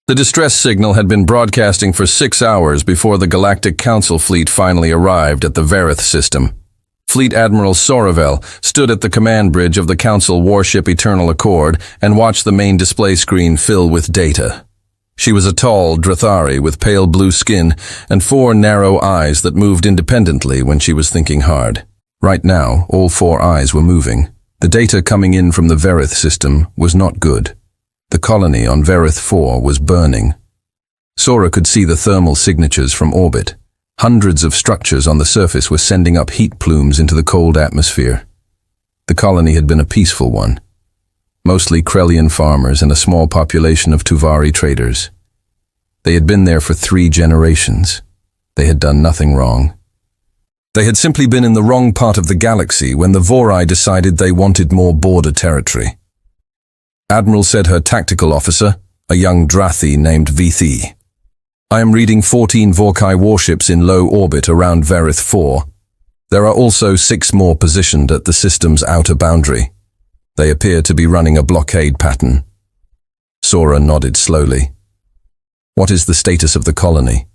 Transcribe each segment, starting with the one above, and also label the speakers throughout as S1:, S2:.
S1: The distress signal had been broadcasting for 6 hours before the Galactic Council fleet finally arrived at the Verith system. Fleet Admiral Soravel stood at the command bridge of the Council warship Eternal Accord and watched the main display screen fill with data. She was a tall Drathari with pale blue skin and 4 narrow eyes that moved independently when she was thinking hard. Right now, all 4 eyes were moving. The data coming in from the Verith system was not good. The colony on Verith 4 was burning. Sora could see the thermal signatures from orbit. Hundreds of structures on the surface were sending up heat plumes into the cold atmosphere. The colony had been a peaceful one. Mostly Krellian farmers and a small population of Tuvari traders. They had been there for 3 generations. They had done nothing wrong. They had simply been in the wrong part of the galaxy when the Vorai decided they wanted more border territory. Admiral said her tactical officer, a young Drathi named Vithi. I am reading 14 Vorkai warships in low orbit around Verith 4. There are also 6 more positioned at the system's outer boundary. They appear to be running a blockade pattern. Sora nodded slowly. What is the status of the colony?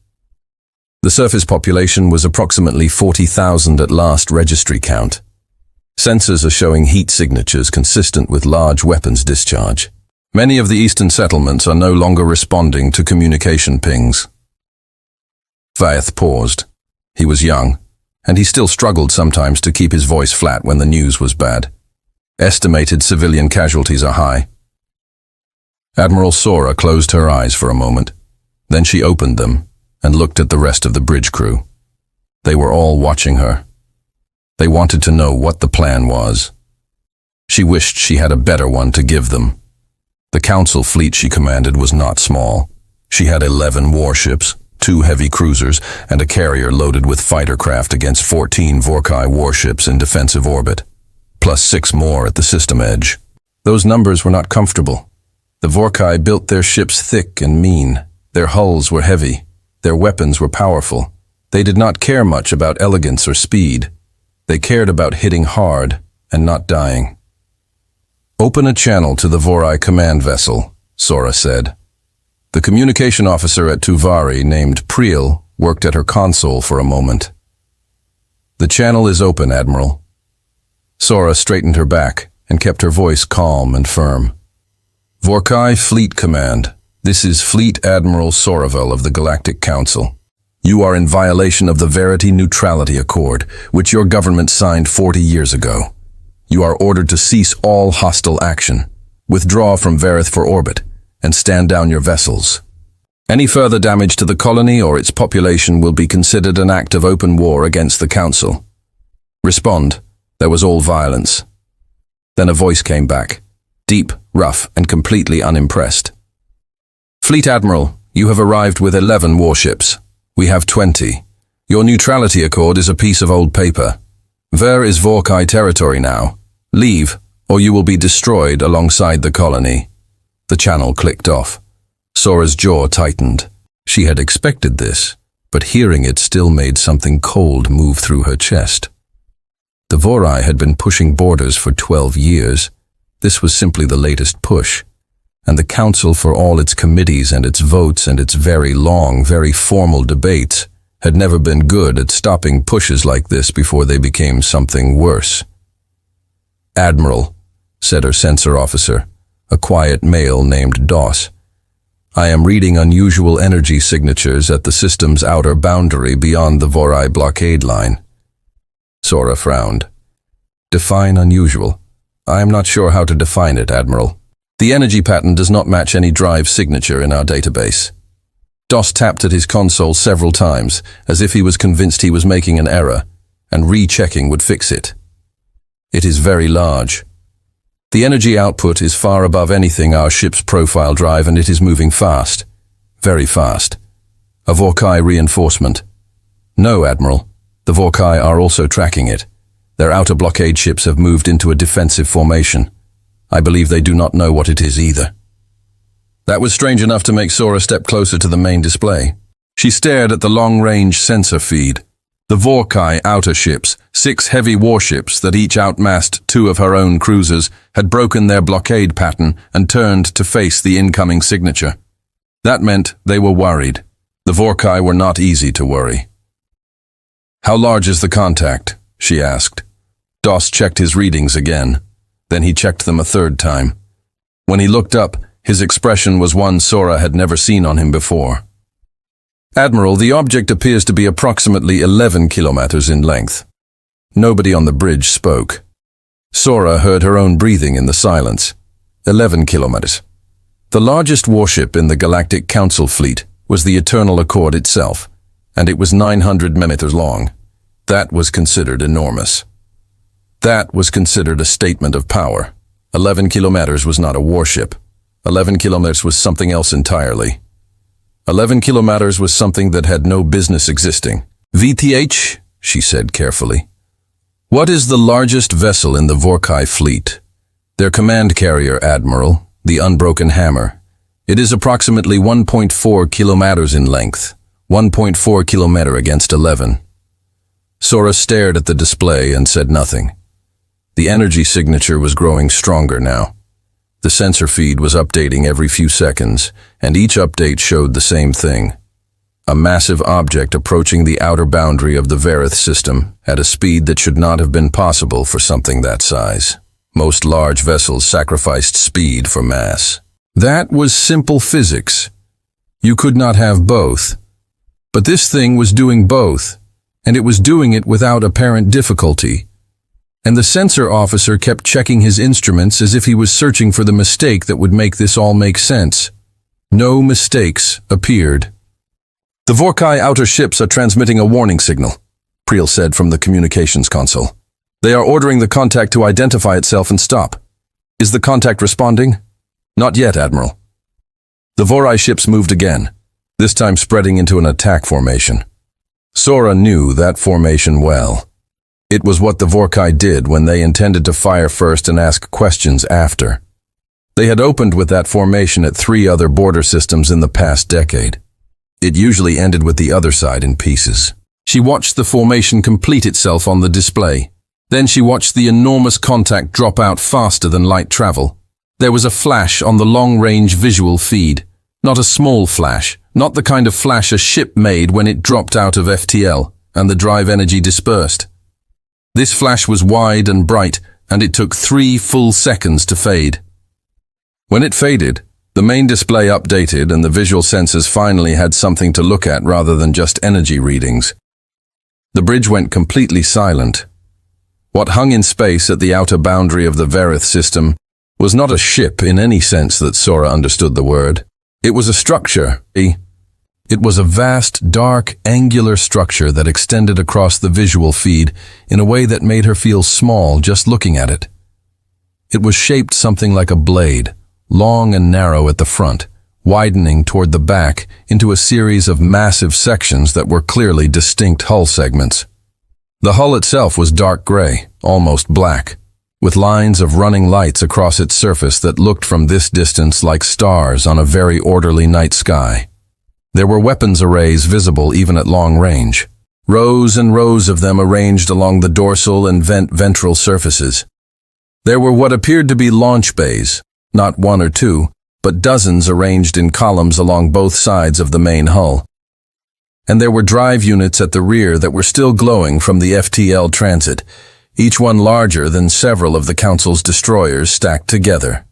S1: The surface population was approximately 40,000 at last registry count. Sensors are showing heat signatures consistent with large weapons discharge. Many of the eastern settlements are no longer responding to communication pings. Vaeth paused. He was young, and he still struggled sometimes to keep his voice flat when the news was bad. Estimated civilian casualties are high. Admiral Sora closed her eyes for a moment. Then she opened them and looked at the rest of the bridge crew. They were all watching her. They wanted to know what the plan was. She wished she had a better one to give them. The Council fleet she commanded was not small. She had 11 warships, 2 heavy cruisers, and a carrier loaded with fighter craft against 14 Vorkai warships in defensive orbit, plus 6 more at the system edge. Those numbers were not comfortable. The Vorkai built their ships thick and mean. Their hulls were heavy. Their weapons were powerful. They did not care much about elegance or speed. They cared about hitting hard and not dying. Open a channel to the Vorai command vessel, Sora said. The communication officer at Tuvari, named Priel, worked at her console for a moment. The channel is open, Admiral. Sora straightened her back and kept her voice calm and firm. Vorkai Fleet Command, this is Fleet Admiral Soravel of the Galactic Council. You are in violation of the Verity Neutrality Accord, which your government signed 40 years ago. You are ordered to cease all hostile action, withdraw from Verith for orbit, and stand down your vessels. Any further damage to the colony or its population will be considered an act of open war against the Council. Respond. There was all violence. Then a voice came back, deep, rough, and completely unimpressed. Fleet Admiral, you have arrived with 11 warships. We have 20. Your neutrality accord is a piece of old paper. Ver is Vorkai territory now. Leave, or you will be destroyed alongside the colony. The channel clicked off. Sora's jaw tightened. She had expected this, but hearing it still made something cold move through her chest. The Vorai had been pushing borders for 12 years. This was simply the latest push. And the Council, for all its committees and its votes and its very long, very formal debates, had never been good at stopping pushes like this before they became something worse. Admiral, said her sensor officer, a quiet male named Doss. I am reading unusual energy signatures at the system's outer boundary beyond the Vorai blockade line. Sora frowned. Define unusual. I am not sure how to define it, Admiral. The energy pattern does not match any drive signature in our database. Doss tapped at his console several times, as if he was convinced he was making an error, and rechecking would fix it. It is very large. The energy output is far above anything our ship's profile drive, and it is moving fast. Very fast. A Vorkai reinforcement. No, Admiral. The Vorkai are also tracking it. Their outer blockade ships have moved into a defensive formation. I believe they do not know what it is either. That was strange enough to make Sora step closer to the main display. She stared at the long-range sensor feed. The Vorkai outer ships, 6 heavy warships that each outmassed 2 of her own cruisers, had broken their blockade pattern and turned to face the incoming signature. That meant they were worried. The Vorkai were not easy to worry. "How large is the contact?" she asked. Doss checked his readings again. Then he checked them a third time. When he looked up, his expression was one Sora had never seen on him before. "Admiral, the object appears to be approximately 11 kilometers in length." Nobody on the bridge spoke. Sora heard her own breathing in the silence. 11 kilometers. The largest warship in the Galactic Council fleet was the Eternal Accord itself, and it was 900 meters long. That was considered enormous. That was considered a statement of power. 11 kilometers was not a warship. 11 kilometers was something else entirely. 11 kilometers was something that had no business existing. "VTH," she said carefully. "What is the largest vessel in the Vorkai fleet?" "Their command carrier, Admiral, the Unbroken Hammer. It is approximately 1.4 kilometers in length. 1.4 kilometer against 11. Sora stared at the display and said nothing. The energy signature was growing stronger now. The sensor feed was updating every few seconds, and each update showed the same thing. A massive object approaching the outer boundary of the Verith system at a speed that should not have been possible for something that size. Most large vessels sacrificed speed for mass. That was simple physics. You could not have both. But this thing was doing both, and it was doing it without apparent difficulty. And the sensor officer kept checking his instruments as if he was searching for the mistake that would make this all make sense. No mistakes appeared. "The Vorkai outer ships are transmitting a warning signal," Priel said from the communications console. "They are ordering the contact to identify itself and stop. Is the contact responding?" "Not yet, Admiral." The Vorai ships moved again, this time spreading into an attack formation. Sora knew that formation well. It was what the Vorkai did when they intended to fire first and ask questions after. They had opened with that formation at 3 other border systems in the past decade. It usually ended with the other side in pieces. She watched the formation complete itself on the display. Then she watched the enormous contact drop out faster than light travel. There was a flash on the long-range visual feed. Not a small flash, not the kind of flash a ship made when it dropped out of FTL and the drive energy dispersed. This flash was wide and bright, and it took 3 full seconds to fade. When it faded, the main display updated and the visual sensors finally had something to look at rather than just energy readings. The bridge went completely silent. What hung in space at the outer boundary of the Verith system was not a ship in any sense that Sora understood the word. It was a structure. It was a vast, dark, angular structure that extended across the visual feed in a way that made her feel small just looking at it. It was shaped something like a blade, long and narrow at the front, widening toward the back into a series of massive sections that were clearly distinct hull segments. The hull itself was dark gray, almost black, with lines of running lights across its surface that looked from this distance like stars on a very orderly night sky. There were weapons arrays visible even at long range, rows and rows of them arranged along the dorsal and ventral surfaces. There were what appeared to be launch bays, not 1 or 2, but dozens arranged in columns along both sides of the main hull. And there were drive units at the rear that were still glowing from the FTL transit, each one larger than several of the Council's destroyers stacked together.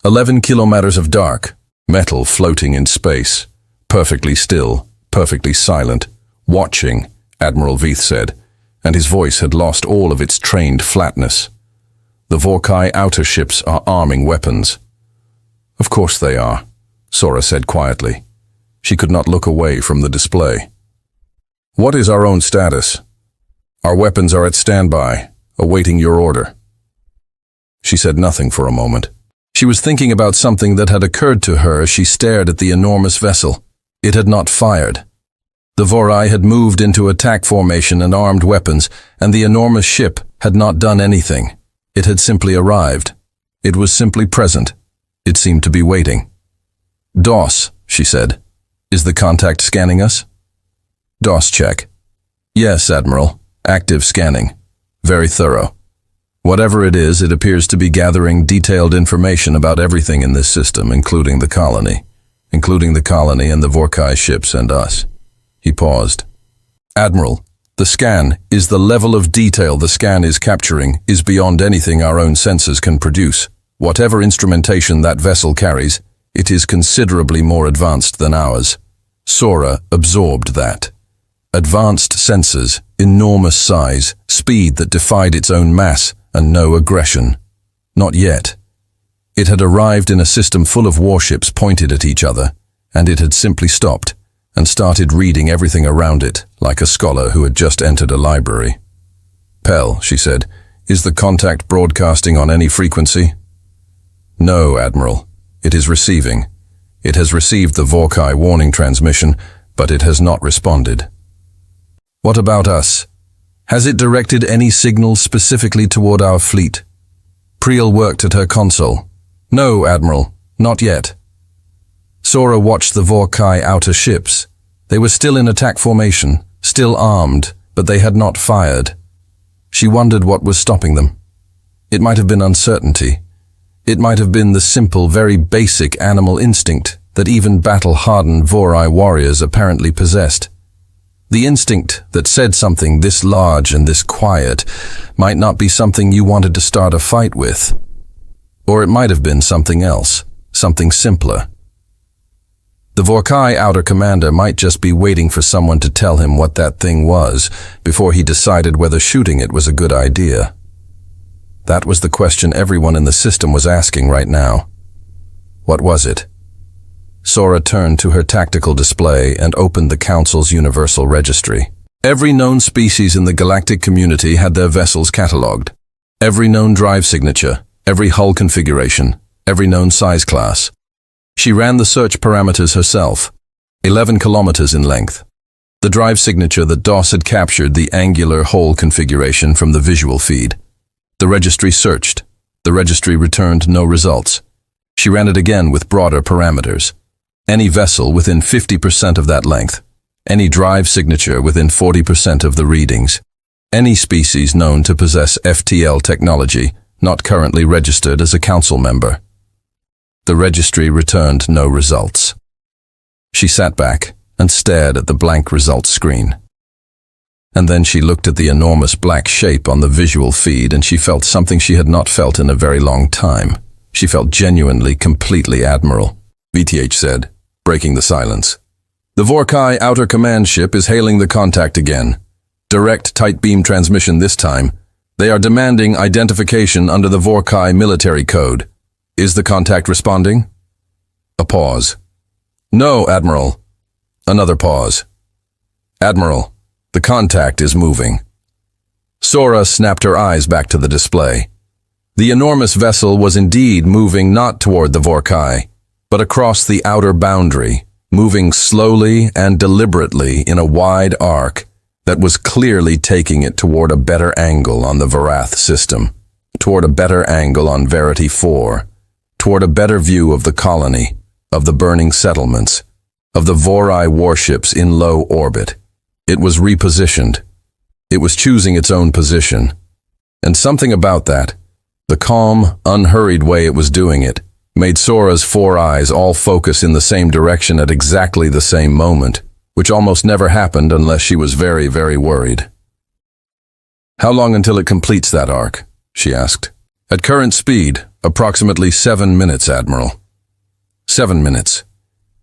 S1: 11 kilometers of dark, metal floating in space. Perfectly still, perfectly silent, watching, Admiral Veith said, and his voice had lost all of its trained flatness. "The Vorkai outer ships are arming weapons." "Of course they are," Sora said quietly. She could not look away from the display. "What is our own status?" "Our weapons are at standby, awaiting your order." She said nothing for a moment. She was thinking about something that had occurred to her as she stared at the enormous vessel. It had not fired. The Vorai had moved into attack formation and armed weapons, and the enormous ship had not done anything. It had simply arrived. It was simply present. It seemed to be waiting. "Doss," she said. "Is the contact scanning us?" Doss check. "Yes, Admiral. Active scanning. Very thorough. Whatever it is, it appears to be gathering detailed information about everything in this system, including the colony. including the colony and the Vorkai ships and us. He paused. Admiral, the scan is the level of detail the scan is capturing is beyond anything our own senses can produce. Whatever instrumentation that vessel carries, it is considerably more advanced than ours. Sora absorbed that. Advanced sensors, enormous size, speed that defied its own mass, and no aggression. Not yet. It had arrived in a system full of warships pointed at each other, and it had simply stopped and started reading everything around it, like a scholar who had just entered a library. Pell, she said, is the contact broadcasting on any frequency? No, Admiral. It is receiving. It has received the Vorkai warning transmission, but it has not responded. What about us? Has it directed any signals specifically toward our fleet? Priel worked at her console. No, Admiral, not yet. Sora watched the Vorkai outer ships. They were still in attack formation, still armed, but they had not fired. She wondered what was stopping them. It might have been uncertainty. It might have been the simple, very basic animal instinct that even battle-hardened Vorai warriors apparently possessed. The instinct that said something this large and this quiet might not be something you wanted to start a fight with. Or it might have been something else, something simpler. The Vorkai outer commander might just be waiting for someone to tell him what that thing was before he decided whether shooting it was a good idea. That was the question everyone in the system was asking right now. What was it? Sora turned to her tactical display and opened the Council's Universal Registry. Every known species in the galactic community had their vessels catalogued. Every known drive signature, every hull configuration, every known size class. She ran the search parameters herself, 11 kilometers in length. The drive signature that DOS had captured the angular hull configuration from the visual feed. The registry searched. The registry returned no results. She ran it again with broader parameters. Any vessel within 50% of that length. Any drive signature within 40% of the readings. Any species known to possess FTL technology, not currently registered as a council member. The registry returned no results. She sat back and stared at the blank results screen. And then she looked at the enormous black shape on the visual feed and she felt something she had not felt in a very long time. She felt genuinely, completely Admiral, VTH said, breaking the silence. The Vorkai outer command ship is hailing the contact again. Direct tight beam transmission this time. They are demanding identification under the Vorkai military code. Is the contact responding? A pause. No, Admiral. Another pause. Admiral, the contact is moving. Sora snapped her eyes back to the display. The enormous vessel was indeed moving not toward the Vorkai, but across the outer boundary, moving slowly and deliberately in a wide arc that was clearly taking it toward a better angle on the Varath system, toward a better angle on Verity 4, toward a better view of the colony, of the burning settlements, of the Vorai warships in low orbit. It was repositioned. It was choosing its own position. And something about that, the calm, unhurried way it was doing it, made Sora's four eyes all focus in the same direction at exactly the same moment, which almost never happened unless she was very, very worried. How long until it completes that arc? She asked. At current speed, approximately 7 minutes, Admiral. 7 minutes.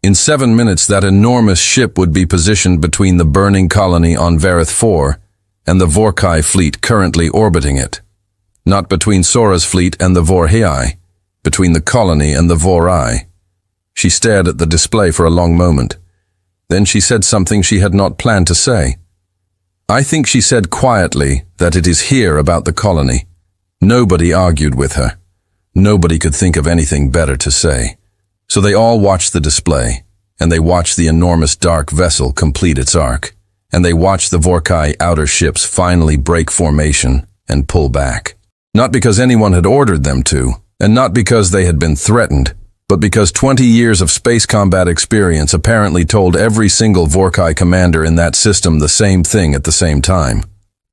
S1: In 7 minutes, that enormous ship would be positioned between the burning colony on Verith 4 and the Vorkai fleet currently orbiting it. Not between Sora's fleet and the Vorhei, between the colony and the Vorai. She stared at the display for a long moment. Then she said something she had not planned to say. I think she said quietly that it is here about the colony. Nobody argued with her. Nobody could think of anything better to say. So they all watched the display, and they watched the enormous dark vessel complete its arc, and they watched the Vorkai outer ships finally break formation and pull back. Not because anyone had ordered them to, and not because they had been threatened, but because 20 years of space combat experience apparently told every single Vorkai commander in that system the same thing at the same time.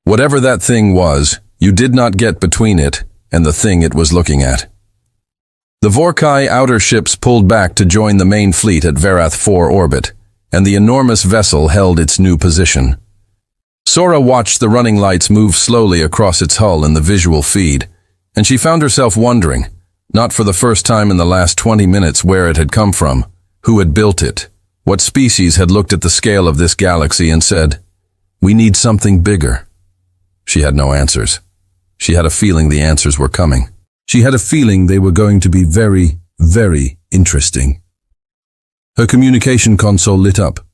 S1: Whatever that thing was, you did not get between it and the thing it was looking at. The Vorkai outer ships pulled back to join the main fleet at Verath 4 orbit, and the enormous vessel held its new position. Sora watched the running lights move slowly across its hull in the visual feed, and she found herself wondering, not for the first time in the last 20 minutes, where it had come from, who had built it, what species had looked at the scale of this galaxy and said, "We need something bigger." She had no answers. She had a feeling the answers were coming. She had a feeling they were going to be very, very interesting. Her communication console lit up.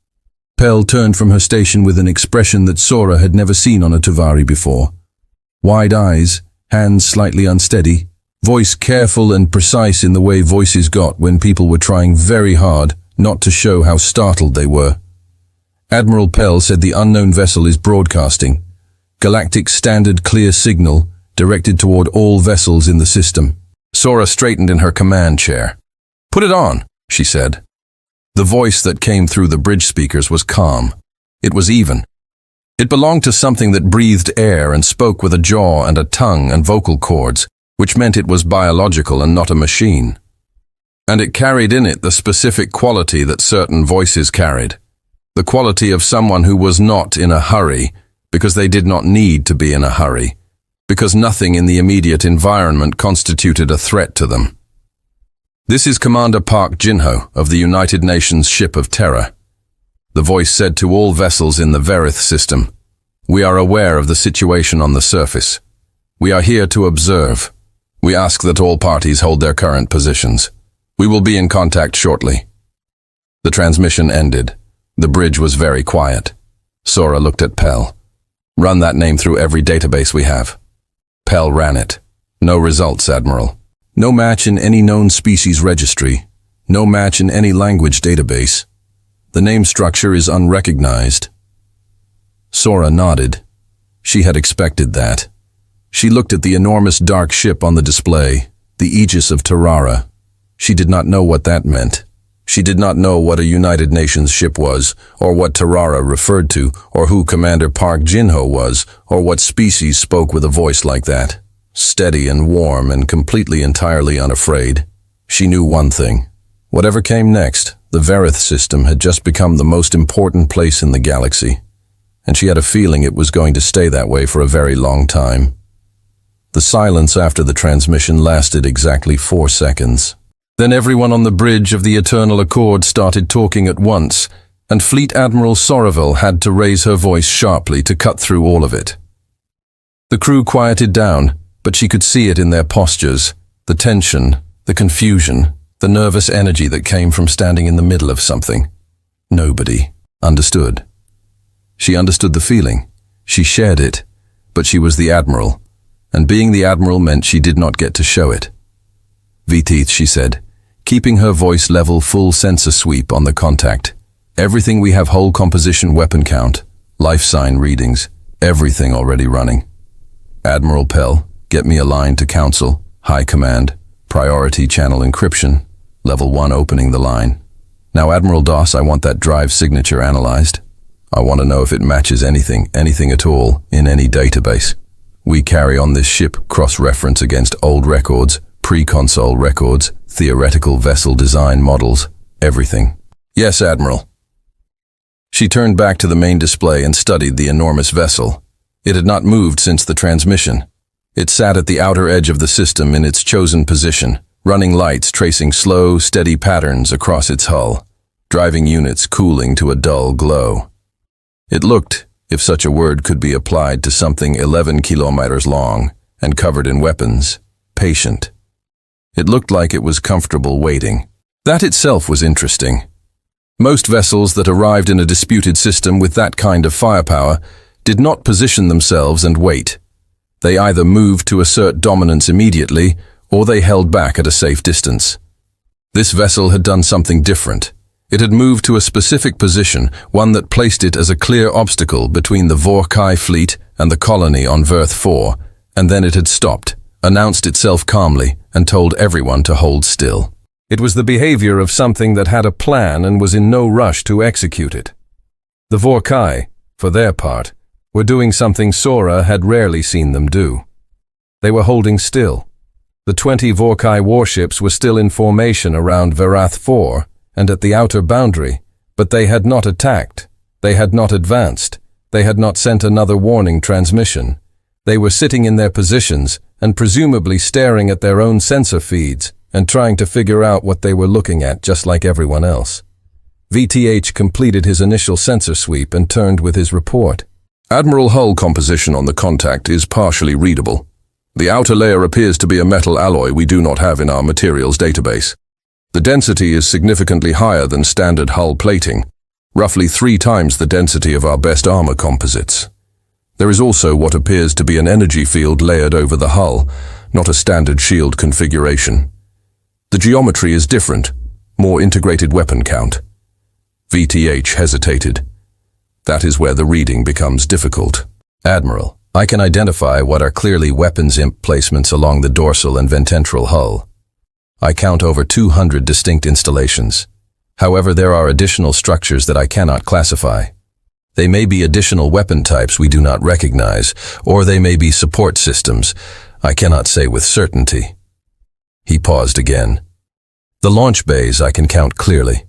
S1: Pell turned from her station with an expression that Sora had never seen on a Tavari before. Wide eyes, hands slightly unsteady, voice careful and precise in the way voices got when people were trying very hard not to show how startled they were. Admiral Pell said the unknown vessel is broadcasting. Galactic standard clear signal directed toward all vessels in the system. Sora straightened in her command chair. "Put it on," she said. The voice that came through the bridge speakers was calm. It was even. It belonged to something that breathed air and spoke with a jaw and a tongue and vocal cords, which meant it was biological and not a machine. And it carried in it the specific quality that certain voices carried. The quality of someone who was not in a hurry, because they did not need to be in a hurry, because nothing in the immediate environment constituted a threat to them. "This is Commander Park Jinho of the United Nations Ship of Terror." The voice said to all vessels in the Verith system, "We are aware of the situation on the surface. We are here to observe. We ask that all parties hold their current positions. We will be in contact shortly." The transmission ended. The bridge was very quiet. Sora looked at Pell. "Run that name through every database we have." Pell ran it. "No results, Admiral. No match in any known species registry. No match in any language database. The name structure is unrecognized." Sora nodded. She had expected that. She looked at the enormous dark ship on the display, the Aegis of Tarara. She did not know what that meant. She did not know what a United Nations ship was, or what Tarara referred to, or who Commander Park Jinho was, or what species spoke with a voice like that. Steady and warm and completely entirely unafraid. She knew one thing. Whatever came next, the Verith system had just become the most important place in the galaxy, and she had a feeling it was going to stay that way for a very long time. The silence after the transmission lasted exactly 4 seconds. Then everyone on the bridge of the Eternal Accord started talking at once, and Fleet Admiral Soraville had to raise her voice sharply to cut through all of it. The crew quieted down, but she could see it in their postures, the tension, the confusion, the nervous energy that came from standing in the middle of something. Nobody understood. She understood the feeling. She shared it, but she was the Admiral, and being the Admiral meant she did not get to show it. "Vteeth," she said, keeping her voice level, full sensor sweep on the contact. "Everything we have, whole composition, weapon count, life sign readings, everything already running. Admiral Pell, get me a line to Council, High Command, priority channel encryption, level 1 opening the line. Now Admiral Doss, I want that drive signature analyzed. I want to know if it matches anything at all, in any database. We carry on this ship cross-reference against old records, pre-console records, theoretical vessel design models, everything." "Yes, Admiral." She turned back to the main display and studied the enormous vessel. It had not moved since the transmission. It sat at the outer edge of the system in its chosen position, running lights tracing slow, steady patterns across its hull, driving units cooling to a dull glow. It looked, if such a word could be applied to something 11 kilometers long and covered in weapons, patient. It looked like it was comfortable waiting. That itself was interesting. Most vessels that arrived in a disputed system with that kind of firepower did not position themselves and wait. They either moved to assert dominance immediately, or they held back at a safe distance. This vessel had done something different. It had moved to a specific position, one that placed it as a clear obstacle between the Vorkai fleet and the colony on Verth 4, and then it had stopped, announced itself calmly, and told everyone to hold still. It was the behavior of something that had a plan and was in no rush to execute it. The Vorkai, for their part, were doing something Sora had rarely seen them do. They were holding still. The 20 Vorkai warships were still in formation around Varath 4 and at the outer boundary, but they had not attacked. They had not advanced. They had not sent another warning transmission. They were sitting in their positions and presumably staring at their own sensor feeds and trying to figure out what they were looking at, just like everyone else. VTH completed his initial sensor sweep and turned with his report.
S2: Admiral, hull composition on the contact is partially readable. The outer layer appears to be a metal alloy we do not have in our materials database. The density is significantly higher than standard hull plating, roughly 3 times the density of our best armor composites. There is also what appears to be an energy field layered over the hull, not a standard shield configuration. The geometry is different, more integrated weapon count. VTH hesitated. That is where the reading becomes difficult.
S1: Admiral, I can identify what are clearly weapons imp placements along the dorsal and ventral hull. I count over 200 distinct installations. However, there are additional structures that I cannot classify. They may be additional weapon types we do not recognize, or they may be support systems. I cannot say with certainty. He paused again. The launch bays I can count clearly.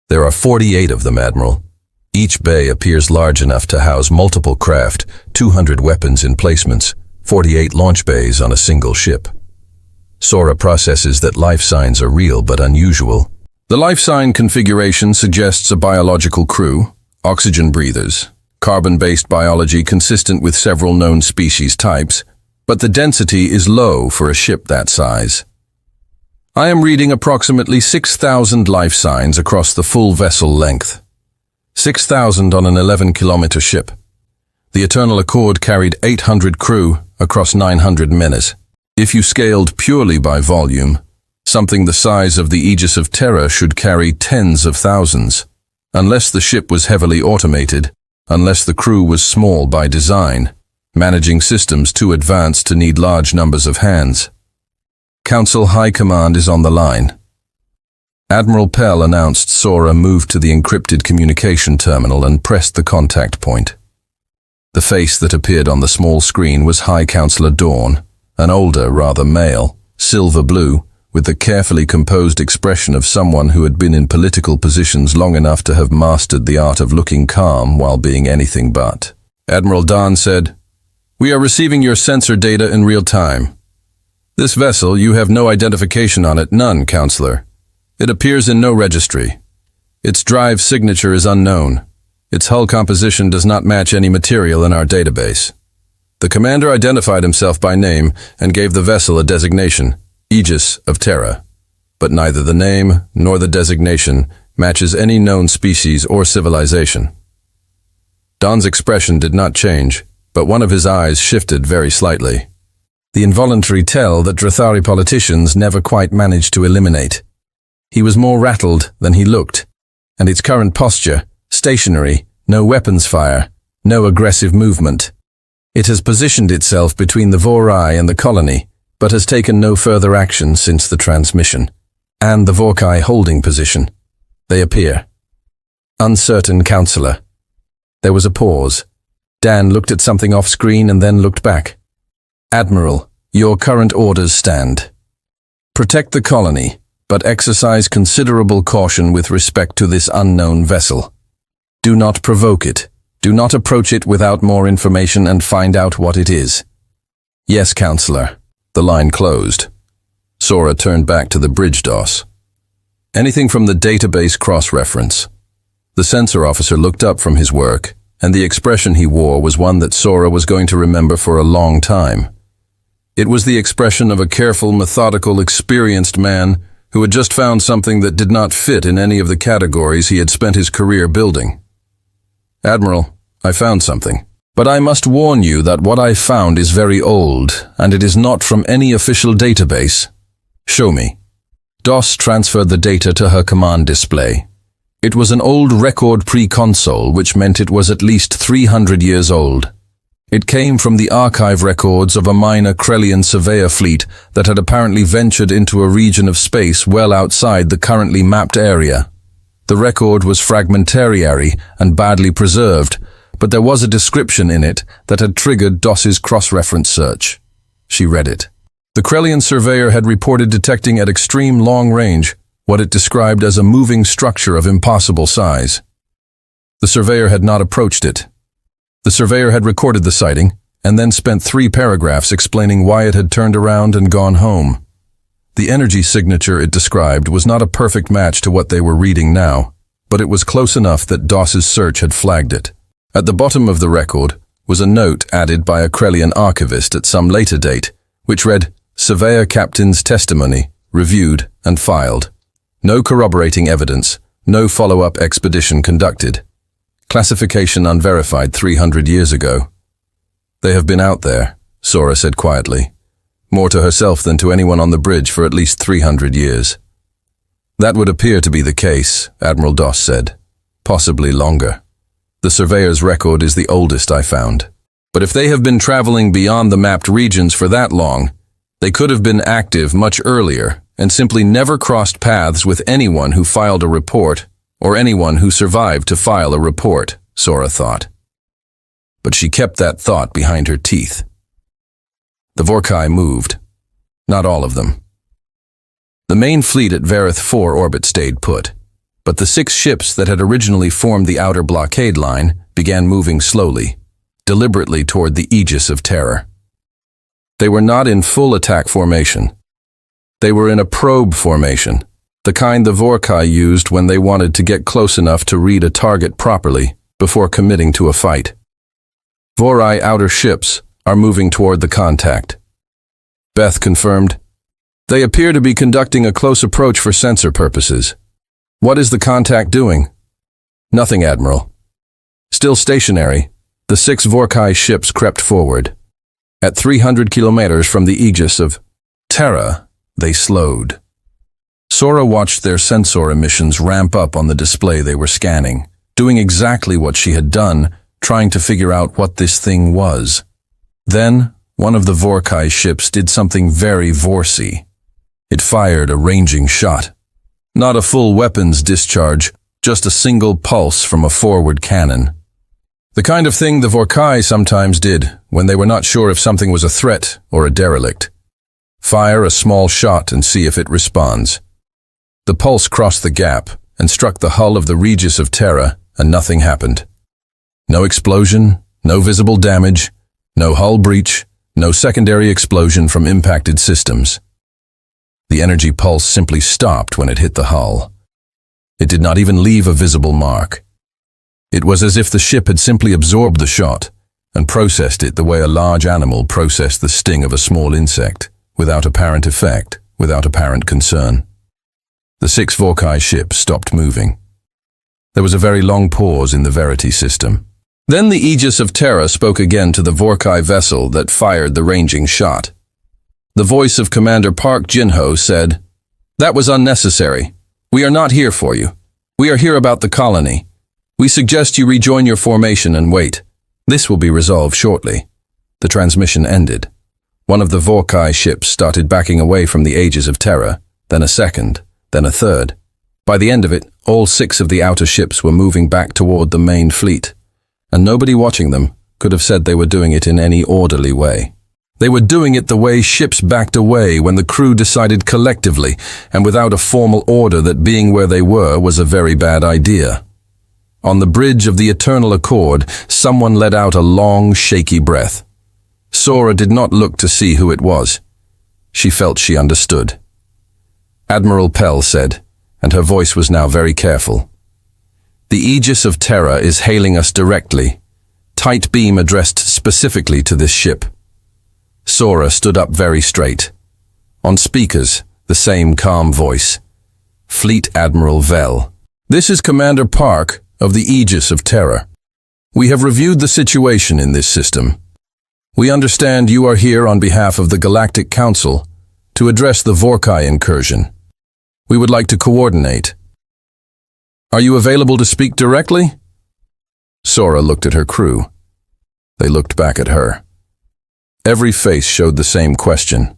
S1: There are 48 of them, Admiral. Each bay appears large enough to house multiple craft, 200 weapons in placements, 48 launch bays on a single ship. Sora processes that life signs are real but unusual.
S2: The life sign configuration suggests a biological crew, oxygen breathers, carbon-based biology consistent with several known species types, but the density is low for a ship that size. I am reading approximately 6,000 life signs across the full vessel length. 6,000 on an 11-kilometer ship. The Eternal Accord carried 800 crew across 900 minutes. If you scaled purely by volume, something the size of the Aegis of Terra should carry tens of thousands. Unless the ship was heavily automated, unless the crew was small by design, managing systems too advanced to need large numbers of hands. Council High Command is on the line. Admiral Pell announced Sora moved to the encrypted communication terminal and pressed the contact point. The face that appeared on the small screen was High Counselor Dawn, an older, rather male, silver blue, with the carefully composed expression of someone who had been in political positions long enough to have mastered the art of looking calm while being anything but. Admiral Dawn said, "We are receiving your sensor data in real time. This vessel, you have no identification on it, none, Counselor. It appears in no registry. Its drive signature is unknown. Its hull composition does not match any material in our database." The commander identified himself by name and gave the vessel a designation, Aegis of Terra, but neither the name nor the designation matches any known species or civilization. Don's expression did not change, but one of his eyes shifted very slightly. The involuntary tell that Drathari politicians never quite managed to eliminate. He was more rattled than he looked, and its current posture, stationary, no weapons fire, no aggressive movement. It has positioned itself between the Vorai and the colony, but has taken no further action since the transmission. And the Vorkai holding position. They appear. Uncertain, Counselor. There was a pause. Dan looked at something off-screen and then looked back. Admiral, your current orders stand. Protect the colony, but exercise considerable caution with respect to this unknown vessel. Do not provoke it. Do not approach it without more information and find out what it is. Yes, Counselor. The line closed. Sora turned back to the bridge DOS. Anything from the database cross-reference. The sensor officer looked up from his work, and the expression he wore was one that Sora was going to remember for a long time. It was the expression of a careful, methodical, experienced man who had just found something that did not fit in any of the categories he had spent his career building. Admiral, I found something. But I must warn you that what I found is very old, and it is not from any official database. Show me. DOS transferred the data to her command display. It was an old record pre-console, which meant it was at least 300 years old. It came from the archive records of a minor Krellian surveyor fleet that had apparently ventured into a region of space well outside the currently mapped area. The record was fragmentary and badly preserved, but there was a description in it that had triggered DOS's cross-reference search. She read it.
S1: The Krellian surveyor had reported detecting at extreme long range what it described as a moving structure of impossible size. The surveyor had not approached it. The surveyor had recorded the sighting and then spent 3 paragraphs explaining why it had turned around and gone home. The energy signature it described was not a perfect match to what they were reading now, but it was close enough that Doss's search had flagged it. At the bottom of the record was a note added by a Krellian archivist at some later date, which read, "Surveyor Captain's testimony, reviewed and filed. No corroborating evidence, no follow-up expedition conducted. Classification unverified 300 years ago." "They have been out there," Sora said quietly, more to herself than to anyone on the bridge for at least 300 years. "That would appear to be the case," Admiral Doss said. "Possibly longer. The surveyor's record is the oldest I found. But if they have been traveling beyond the mapped regions for that long, they could have been active much earlier and simply never crossed paths with anyone who filed a report or anyone who survived to file a report," Sora thought. But she kept that thought behind her teeth. The Vorkai moved. Not all of them. The main fleet at Vareth 4 orbit stayed put, but the 6 ships that had originally formed the outer blockade line began moving slowly, deliberately toward the Aegis of Terror. They were not in full attack formation. They were in a probe formation, the kind the Vorkai used when they wanted to get close enough to read a target properly before committing to a fight. Vorai outer ships are moving toward the contact. Beth confirmed. "They appear to be conducting a close approach for sensor purposes. What is the contact doing?" "Nothing, Admiral." Still stationary, the 6 Vorkai ships crept forward. At 300 kilometers from the Aegis of Terra, they slowed. Sora watched their sensor emissions ramp up on the display they were scanning, doing exactly what she had done, trying to figure out what this thing was. Then, one of the Vorkai ships did something very Vorsy. It fired a ranging shot. Not a full weapons discharge, just a single pulse from a forward cannon. The kind of thing the Vorkai sometimes did when they were not sure if something was a threat or a derelict. Fire a small shot and see if it responds. The pulse crossed the gap and struck the hull of the Aegis of Terra, and nothing happened. No explosion, no visible damage, no hull breach, no secondary explosion from impacted systems. The energy pulse simply stopped when it hit the hull. It did not even leave a visible mark. It was as if the ship had simply absorbed the shot and processed it the way a large animal processed the sting of a small insect, without apparent effect, without apparent concern. The 6 Vorkai ships stopped moving. There was a very long pause in the Verity system. Then the Aegis of Terra spoke again to the Vorkai vessel that fired the ranging shot. The voice of Commander Park Jinho said, "That was unnecessary. We are not here for you. We are here about the colony. We suggest you rejoin your formation and wait. This will be resolved shortly." The transmission ended. One of the Vorkai ships started backing away from the Aegis of Terra, then a second, then a third. By the end of it, all 6 of the outer ships were moving back toward the main fleet, and nobody watching them could have said they were doing it in any orderly way. They were doing it the way ships backed away when the crew decided collectively and without a formal order that being where they were was a very bad idea. On the bridge of the Eternal Accord, someone let out a long, shaky breath. Sora did not look to see who it was. She felt she understood. Admiral Pell said, and her voice was now very careful. "The Aegis of Terra is hailing us directly. Tight beam addressed specifically to this ship." Sora stood up very straight. On speakers, the same calm voice. "Fleet Admiral Vell. This is Commander Park of the Aegis of Terra. We have reviewed the situation in this system. We understand you are here on behalf of the Galactic Council to address the Vorkai incursion. We would like to coordinate. Are you available to speak directly?" Sora looked at her crew. They looked back at her. Every face showed the same question.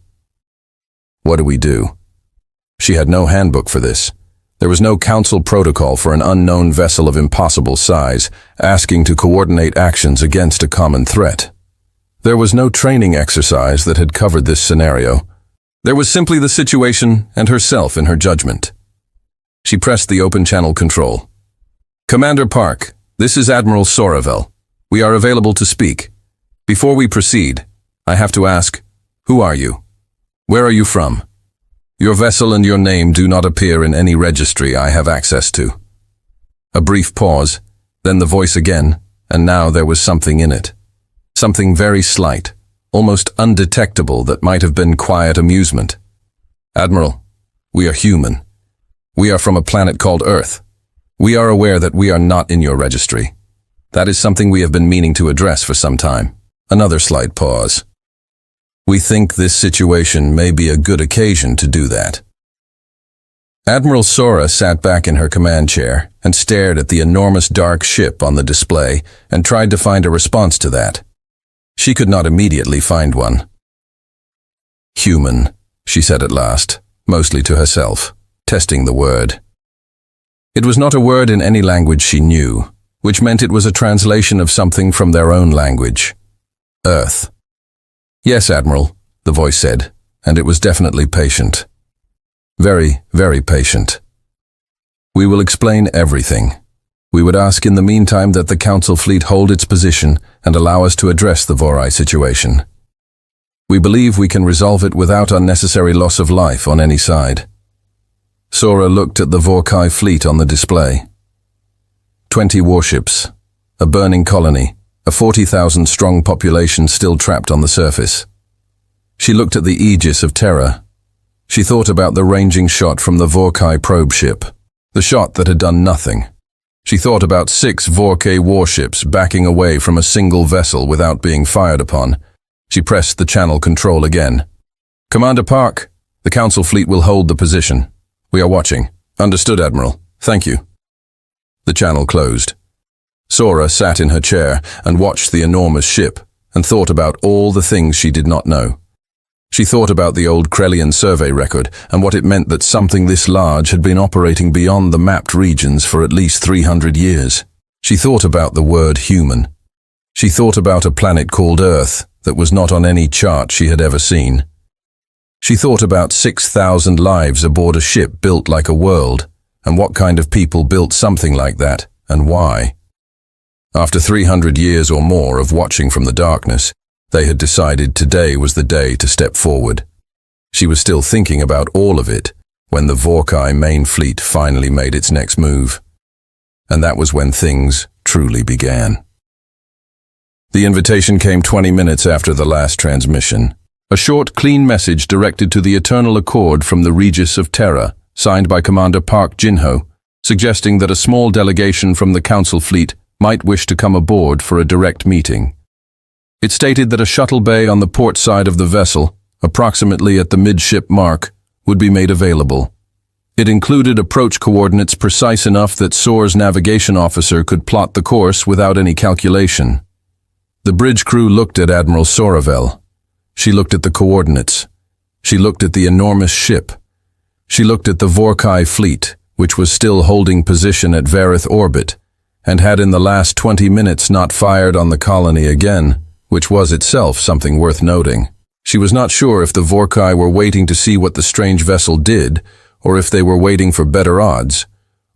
S1: What do we do? She had no handbook for this. There was no council protocol for an unknown vessel of impossible size, asking to coordinate actions against a common threat. There was no training exercise that had covered this scenario, There was simply the situation and herself in her judgment. She pressed the open channel control. "Commander Park, this is Admiral Soravel. We are available to speak. Before we proceed, I have to ask, who are you? Where are you from? Your vessel and your name do not appear in any registry I have access to." A brief pause, then the voice again, and now there was something in it. Something very slight, almost undetectable that might have been quiet amusement. "Admiral, we are human. We are from a planet called Earth. We are aware that we are not in your registry. That is something we have been meaning to address for some time." Another slight pause. "We think this situation may be a good occasion to do that." Admiral Sora sat back in her command chair and stared at the enormous dark ship on the display and tried to find a response to that. She could not immediately find one. "Human," she said at last, mostly to herself, testing the word. It was not a word in any language she knew, which meant it was a translation of something from their own language. Earth. "Yes, Admiral," the voice said, and it was definitely patient. Very, very patient. "We will explain everything. We would ask in the meantime that the Council fleet hold its position and allow us to address the Vorai situation. We believe we can resolve it without unnecessary loss of life on any side." Sora looked at the Vorkai fleet on the display. 20 warships, a burning colony, a 40,000-strong population still trapped on the surface. She looked at the Aegis of Terra. She thought about the ranging shot from the Vorkai probe ship, the shot that had done nothing. She thought about 6 Vorkai warships backing away from a single vessel without being fired upon. She pressed the channel control again. "Commander Park, the Council fleet will hold the position. We are watching." "Understood, Admiral. Thank you." The channel closed. Sora sat in her chair and watched the enormous ship and thought about all the things she did not know. She thought about the old Krellian survey record and what it meant that something this large had been operating beyond the mapped regions for at least 300 years. She thought about the word human. She thought about a planet called Earth that was not on any chart she had ever seen. She thought about 6,000 lives aboard a ship built like a world, and what kind of people built something like that, and why. After 300 years or more of watching from the darkness, they had decided today was the day to step forward. She was still thinking about all of it when the Vorkai main fleet finally made its next move. And that was when things truly began. The invitation came 20 minutes after the last transmission. A short, clean message directed to the Eternal Accord from the Aegis of Terra, signed by Commander Park Jinho, suggesting that a small delegation from the Council fleet might wish to come aboard for a direct meeting. It stated that a shuttle bay on the port side of the vessel, approximately at the midship mark, would be made available. It included approach coordinates precise enough that Sora's navigation officer could plot the course without any calculation. The bridge crew looked at Admiral Soravel. She looked at the coordinates. She looked at the enormous ship. She looked at the Vorkai fleet, which was still holding position at Varith orbit, and had in the last 20 minutes not fired on the colony again, which was itself something worth noting. She was not sure if the Vorkai were waiting to see what the strange vessel did, or if they were waiting for better odds,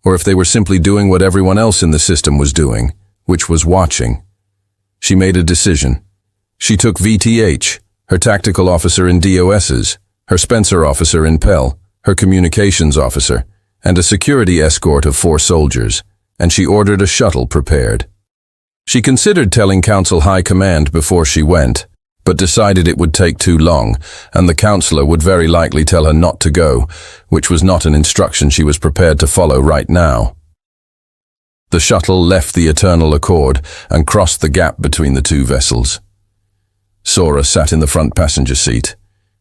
S1: or if they were simply doing what everyone else in the system was doing, which was watching. She made a decision. She took VTH, her tactical officer in DOSs, her Spencer officer in PEL, her communications officer, and a security escort of 4 soldiers, and she ordered a shuttle prepared. She considered telling Council High Command before she went, but decided it would take too long, and the Counselor would very likely tell her not to go, which was not an instruction she was prepared to follow right now. The shuttle left the Eternal Accord and crossed the gap between the 2 vessels. Sora sat in the front passenger seat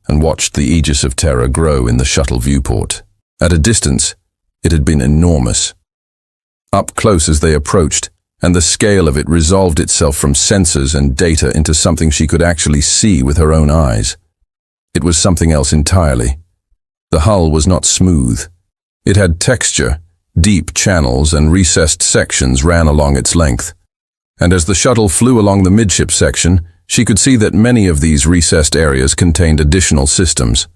S1: and watched the Aegis of Terra grow in the shuttle viewport. At a distance, it had been enormous. Up close as they approached, and the scale of it resolved itself from sensors and data into something she could actually see with her own eyes. It was something else entirely. The hull was not smooth. It had texture, deep channels and recessed sections ran along its length. And as the shuttle flew along the midship section, she could see that many of these recessed areas contained additional systems.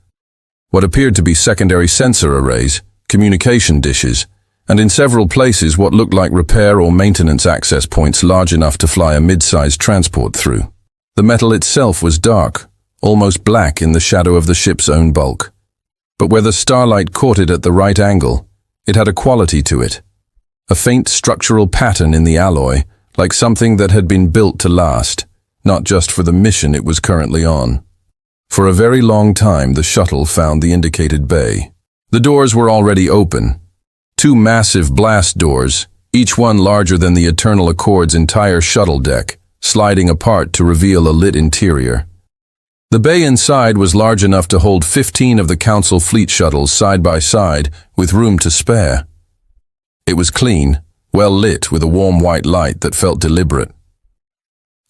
S1: what appeared to be secondary sensor arrays, communication dishes, and in several places what looked like repair or maintenance access points large enough to fly a mid-sized transport through. The metal itself was dark, almost black in the shadow of the ship's own bulk. But where the starlight caught it at the right angle, it had a quality to it. A faint structural pattern in the alloy, like something that had been built to last, not just for the mission it was currently on. For a very long time, the shuttle found the indicated bay. The doors were already open. Two massive blast doors, each one larger than the Eternal Accord's entire shuttle deck, sliding apart to reveal a lit interior. The bay inside was large enough to hold 15 of the Council fleet shuttles side by side, with room to spare. It was clean, well lit with a warm white light that felt deliberate.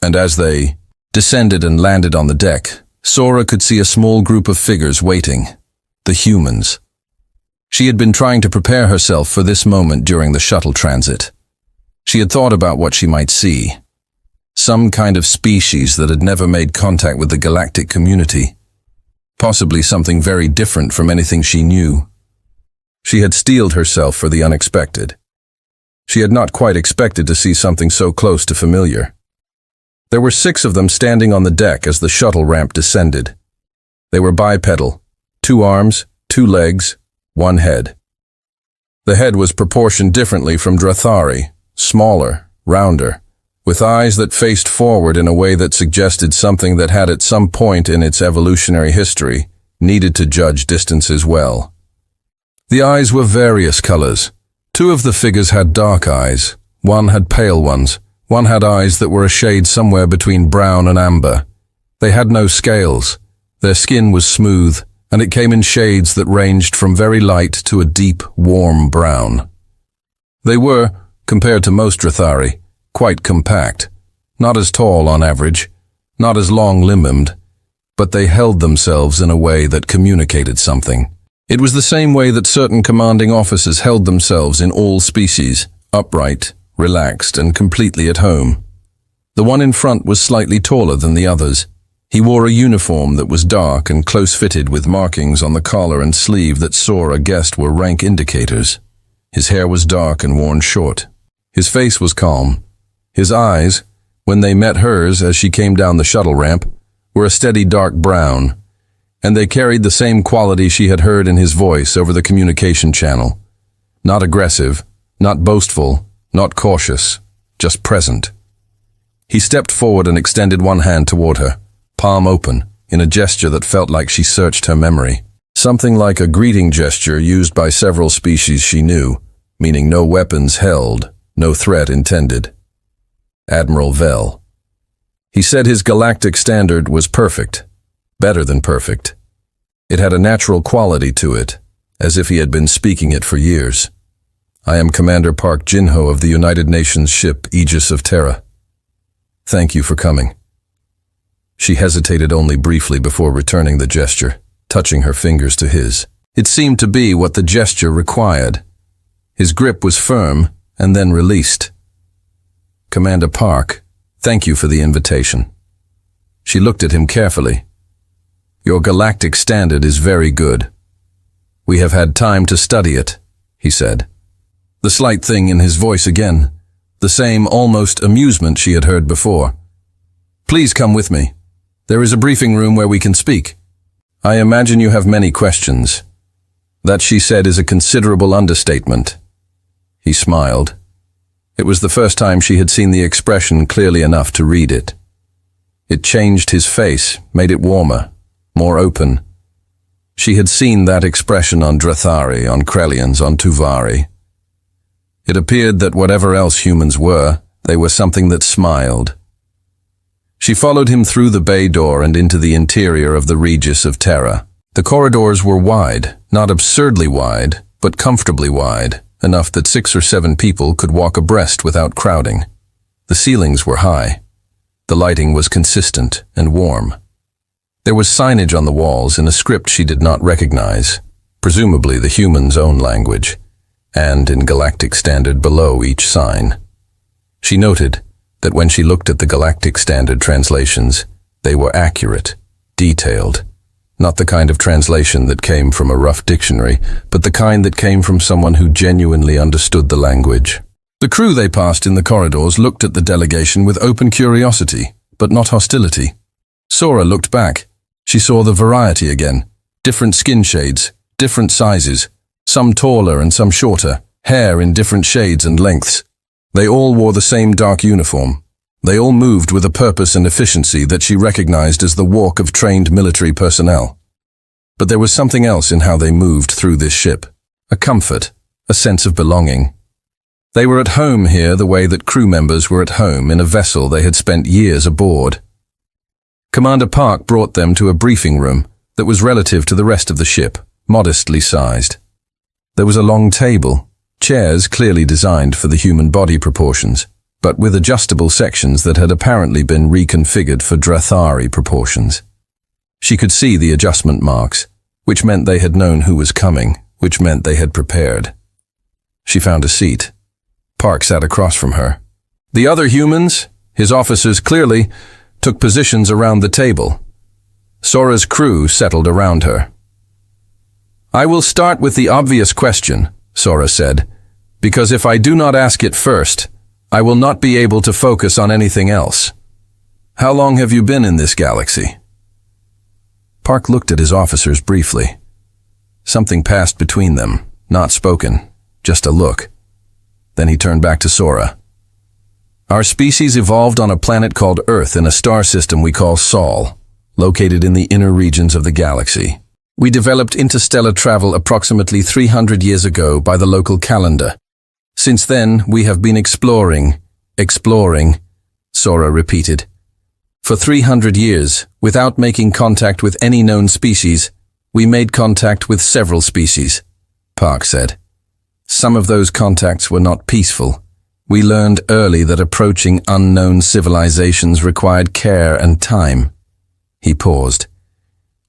S1: And as they descended and landed on the deck, Sora could see a small group of figures waiting, the humans. She had been trying to prepare herself for this moment during the shuttle transit. She had thought about what she might see. Some kind of species that had never made contact with the galactic community. Possibly something very different from anything she knew. She had steeled herself for the unexpected. She had not quite expected to see something so close to familiar. There were 6 of them standing on the deck as the shuttle ramp descended. They were bipedal, 2 arms, 2 legs, 1 head. The head was proportioned differently from Drathari, smaller, rounder, with eyes that faced forward in a way that suggested something that had at some point in its evolutionary history needed to judge distances well. The eyes were various colors. 2 of the figures had dark eyes, 1 had pale ones, 1 had eyes that were a shade somewhere between brown and amber. They had no scales. Their skin was smooth, and it came in shades that ranged from very light to a deep, warm brown. They were, compared to most Drathari, quite compact, not as tall on average, not as long-limbed, but they held themselves in a way that communicated something. It was the same way that certain commanding officers held themselves in all species, upright, relaxed, and completely at home. The one in front was slightly taller than the others. He wore a uniform that was dark and close-fitted with markings on the collar and sleeve that Sora guessed were rank indicators. His hair was dark and worn short. His face was calm. His eyes, when they met hers as she came down the shuttle ramp, were a steady dark brown, and they carried the same quality she had heard in his voice over the communication channel. Not aggressive, not boastful, not cautious, just present. He stepped forward and extended one hand toward her, palm open, in a gesture that felt like she searched her memory. Something like a greeting gesture used by several species she knew, meaning no weapons held, no threat intended. Admiral Vel. He said his galactic standard was perfect, better than perfect. It had a natural quality to it, as if he had been speaking it for years. I am Commander Park Jinho of the United Nations ship Aegis of Terra. Thank you for coming. She hesitated only briefly before returning the gesture, touching her fingers to his. It seemed to be what the gesture required. His grip was firm and then released. Commander Park, thank you for the invitation. She looked at him carefully. Your galactic standard is very good. We have had time to study it, he said. The slight thing in his voice again, the same almost amusement she had heard before. Please come with me. There is a briefing room where we can speak. I imagine you have many questions. That, she said, is a considerable understatement. He smiled. It was the first time she had seen the expression clearly enough to read it. It changed his face, made it warmer, more open. She had seen that expression on Drathari, on Krellians, on Tuvari. It appeared that whatever else humans were, they were something that smiled. She followed him through the bay door and into the interior of the Aegis of Terra. The corridors were wide, not absurdly wide, but comfortably wide, enough that 6 or 7 people could walk abreast without crowding. The ceilings were high. The lighting was consistent and warm. There was signage on the walls in a script she did not recognize, presumably the human's own language, and in galactic standard below each sign. She noted that when she looked at the galactic standard translations, they were accurate, detailed,
S2: Not the kind of translation that came from a rough dictionary, but the kind that came from someone who genuinely understood the language. The crew they passed in the corridors looked at the delegation with open curiosity, but not hostility. Sora looked back. She saw the variety again. Different skin shades, different sizes, some taller and some shorter, hair in different shades and lengths. They all wore the same dark uniform. They all moved with a purpose and efficiency that she recognized as the walk of trained military personnel. But there was something else in how they moved through this ship. A comfort, a sense of belonging. They were at home here the way that crew members were at home in a vessel they had spent years aboard. Commander Park brought them to a briefing room that was relative to the rest of the ship, modestly sized. There was a long table, chairs clearly designed for the human body proportions, but with adjustable sections that had apparently been reconfigured for Drathari proportions. She could see the adjustment marks, which meant they had known who was coming, which meant they had prepared. She found a seat. Park sat across from her. The other humans, his officers clearly, took positions around the table. Sora's crew settled around her. "I will start with the obvious question," Sora said, "because if I do not ask it first, I will not be able to focus on anything else. How long have you been in this galaxy?" Park looked at his officers briefly. Something passed between them, not spoken, just a look. Then he turned back to Sora. "Our species evolved on a planet called Earth in a star system we call Sol, located in the inner regions of the galaxy. We developed interstellar travel approximately 300 years ago by the local calendar. Since then, we have been exploring, Sora repeated. For 300 years, without making contact with any known species, we made contact with several species," Park said. "Some of those contacts were not peaceful. We learned early that approaching unknown civilizations required care and time." He paused.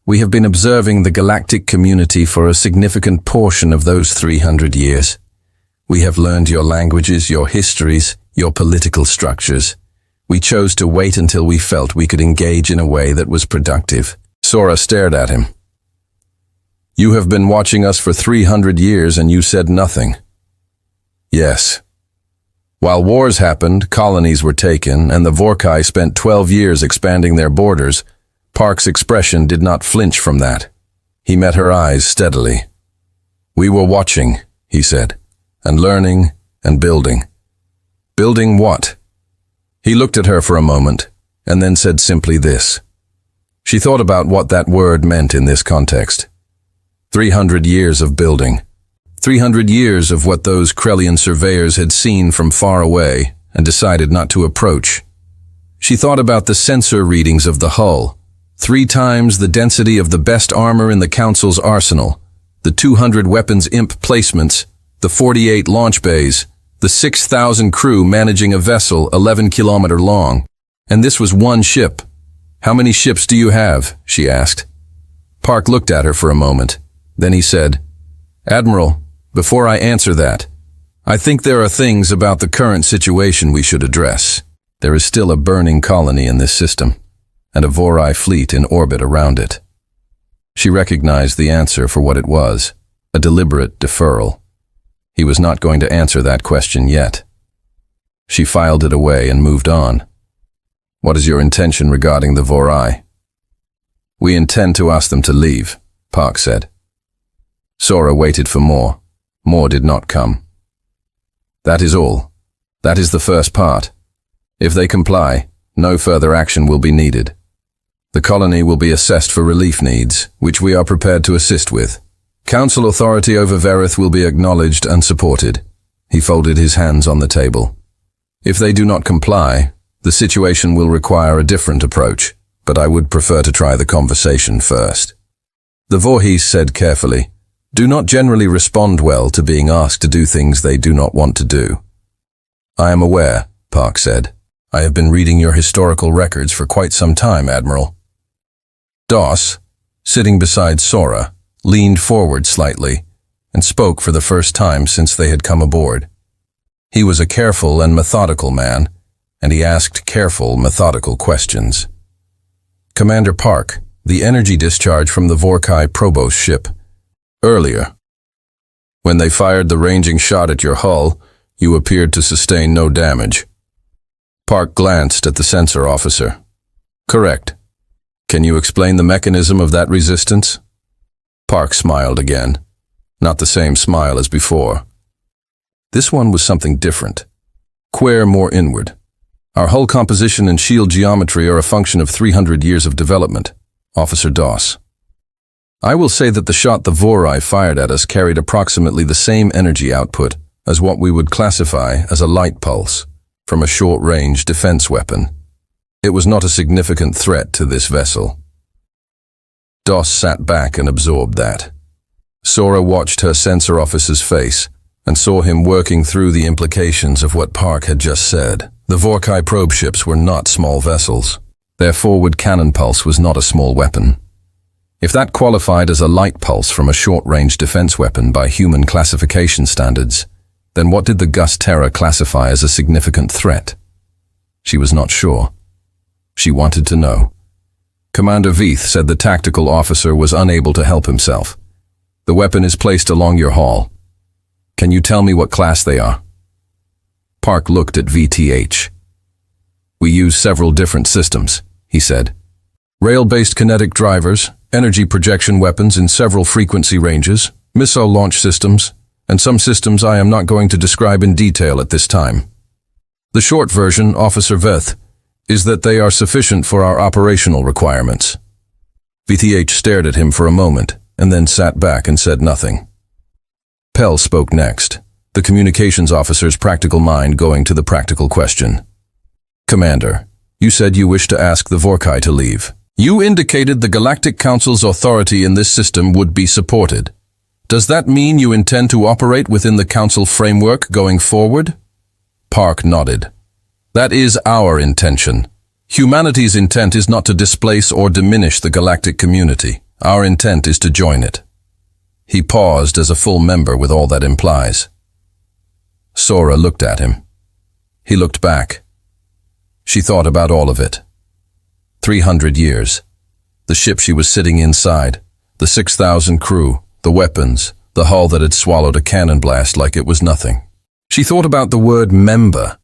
S2: "We have been observing the galactic community for a significant portion of those 300 years. We have learned your languages, your histories, your political structures. We chose to wait until we felt we could engage in a way that was productive." Sora stared at him. "You have been watching us for 300 years and you said nothing." "Yes. While wars happened, colonies were taken, and the Vorkai spent 12 years expanding their borders, Park's expression did not flinch from that. He met her eyes steadily. "We were watching," he said, "and learning and building." "Building what?" He looked at her for a moment, and then said simply this. She thought about what that word meant in this context. 300 years of building. 300 years of what those Krellian surveyors had seen from far away and decided not to approach. She thought about the sensor readings of the hull, 3 times the density of the best armor in the Council's arsenal, the 200 weapons imp placements, the 48 launch bays, the 6,000 crew managing a vessel 11 kilometer long. And this was one ship. "How many ships do you have?" she asked. Park looked at her for a moment. Then he said, "Admiral, before I answer that, I think there are things about the current situation we should address. There is still a burning colony in this system, and a Vorai fleet in orbit around it." She recognized the answer for what it was, a deliberate deferral. He was not going to answer that question yet. She filed it away and moved on. "What is your intention regarding the Vorai?" "We intend to ask them to leave," Park said. Sora waited for more. More did not come. "That is all. That is the first part. If they comply, no further action will be needed. The colony will be assessed for relief needs, which we are prepared to assist with. Council authority over Verith will be acknowledged and supported." He folded his hands on the table. "If they do not comply, the situation will require a different approach, but I would prefer to try the conversation first." The Vorhis said carefully, "Do not generally respond well to being asked to do things they do not want to do." "I am aware," Park said. "I have been reading your historical records for quite some time, Admiral." Doss, sitting beside Sora, leaned forward slightly and spoke for the first time since they had come aboard. He was a careful and methodical man, and he asked careful, methodical questions. "Commander Park, The energy discharge from the Vorkai Probos ship. Earlier, when they fired the ranging shot at your hull, you appeared to sustain no damage. Park glanced at the sensor officer. Correct. Can you explain the mechanism of that resistance? Park smiled again. Not the same smile as before. This one was something different. More inward. Our hull composition and shield geometry are a function of 300 years of development. Officer Doss. I will say that the shot the Vorai fired at us carried approximately the same energy output as what we would classify as a light pulse from a short-range defense weapon. It was not a significant threat to this vessel. Doss sat back and absorbed that. Sora watched her sensor officer's face and saw him working through the implications of what Park had just said. The Vorkai probe ships were not small vessels. Their forward cannon pulse was not a small weapon. If that qualified as a light pulse from a short-range defense weapon by human classification standards, then what did the Gus Terra classify as a significant threat? She was not sure. She wanted to know. Commander Veith said the tactical officer was unable to help himself. The weapon is placed along your hull. Can you tell me what class they are? Park looked at VTH. We use several different systems, he said. Rail-based kinetic drivers, energy projection weapons in several frequency ranges, missile launch systems, and some systems I am not going to describe in detail at this time. The short version, Officer Veith, is that they are sufficient for our operational requirements. VTH stared at him for a moment, and then sat back and said nothing. Pell spoke next, the communications officer's practical mind going to the practical question. Commander, you said you wished to ask the Vorkai to leave. You indicated the Galactic Council's authority in this system would be supported. Does that mean you intend to operate within the Council framework going forward? Park nodded. That is our intention. Humanity's intent is not to displace or diminish the galactic community. Our intent is to join it. He paused as a full member with all that implies. Sora looked at him. He looked back. She thought about all of it. 300 years. The ship she was sitting inside, the 6,000 crew, the weapons, the hull that had swallowed a cannon blast like it was nothing. She thought about the word member.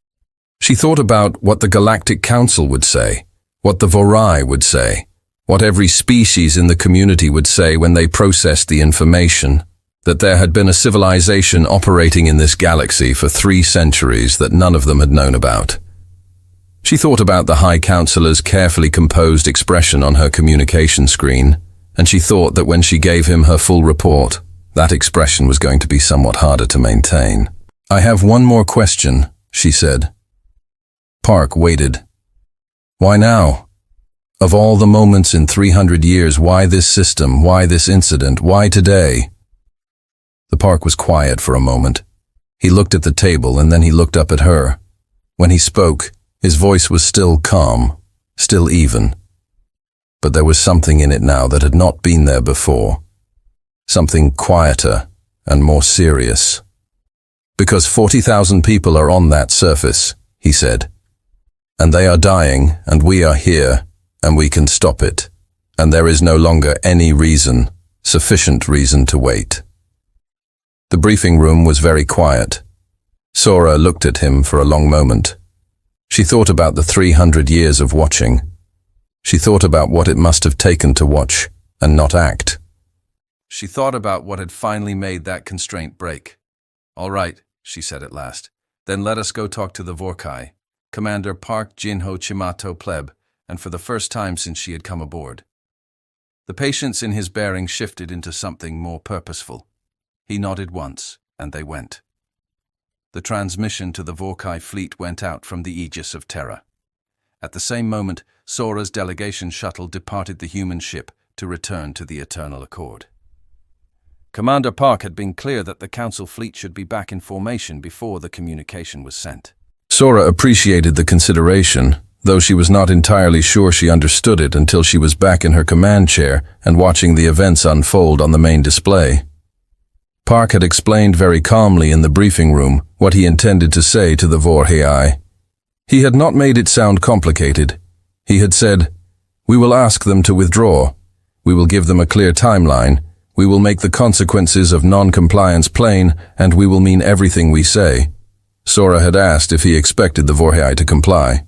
S2: She thought about what the Galactic Council would say, what the Vorai would say, what every species in the community would say when they processed the information, that there had been a civilization operating in this galaxy for 3 centuries that none of them had known about. She thought about the High Counselor's carefully composed expression on her communication screen, and she thought that when she gave him her full report, that expression was going to be somewhat harder to maintain. I have one more question, she said. Park waited. Why now? Of all the moments in 300 years, why this system, why this incident, why today? The Park was quiet for a moment. He looked at the table and then he looked up at her. When he spoke, his voice was still calm, still even. But there was something in it now that had not been there before. Something quieter and more serious. Because 40,000 people are on that surface, he said. And they are dying, and we are here, and we can stop it. And there is no longer any reason, sufficient reason to wait. The briefing room was very quiet. Sora looked at him for a long moment. She thought about the 300 years of watching. She thought about what it must have taken to watch and not act. She thought about what had finally made that constraint break. All right, she said at last. Then let us go talk to the Vorkai. Commander Park Jinho Chimato Pleb, and for the first time since she had come aboard. The patience in his bearing shifted into something more purposeful. He nodded once, and they went. The transmission to the Vorkai fleet went out from the Aegis of Terra. At the same moment, Sora's delegation shuttle departed the human ship to return to the Eternal Accord. Commander Park had been clear that the Council fleet should be back in formation before the communication was sent. Sora appreciated the consideration, though she was not entirely sure she understood it until she was back in her command chair and watching the events unfold on the main display. Park had explained very calmly in the briefing room what he intended to say to the Vorhei. He had not made it sound complicated. He had said, "We will ask them to withdraw.
S1: We will give them a clear timeline. We will make the consequences of non-compliance plain, and we will mean everything we say. Sora had asked if he expected the Vorhei to comply.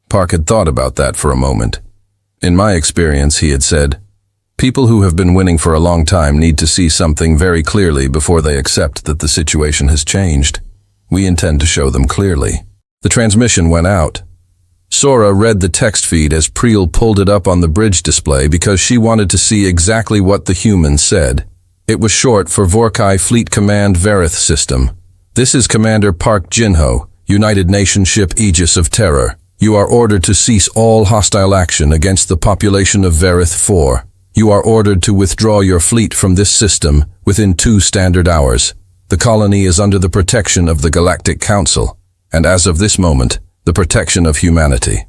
S1: Park had thought about that for a moment. In my experience, he had said, people who have been winning for a long time need to see something very clearly before they accept that the situation has changed. We intend to show them clearly. The transmission went out. Sora read the text feed as Priel pulled it up on the bridge display because she wanted to see exactly what the human said. It was short for Vorkai Fleet Command Verith System. This is Commander Park Jinho, United Nations ship Aegis of Terror. You are ordered to cease all hostile action against the population of Verith 4. You are ordered to withdraw your fleet from this system within 2 standard hours. The colony is under the protection of the Galactic Council, and as of this moment, the protection of humanity.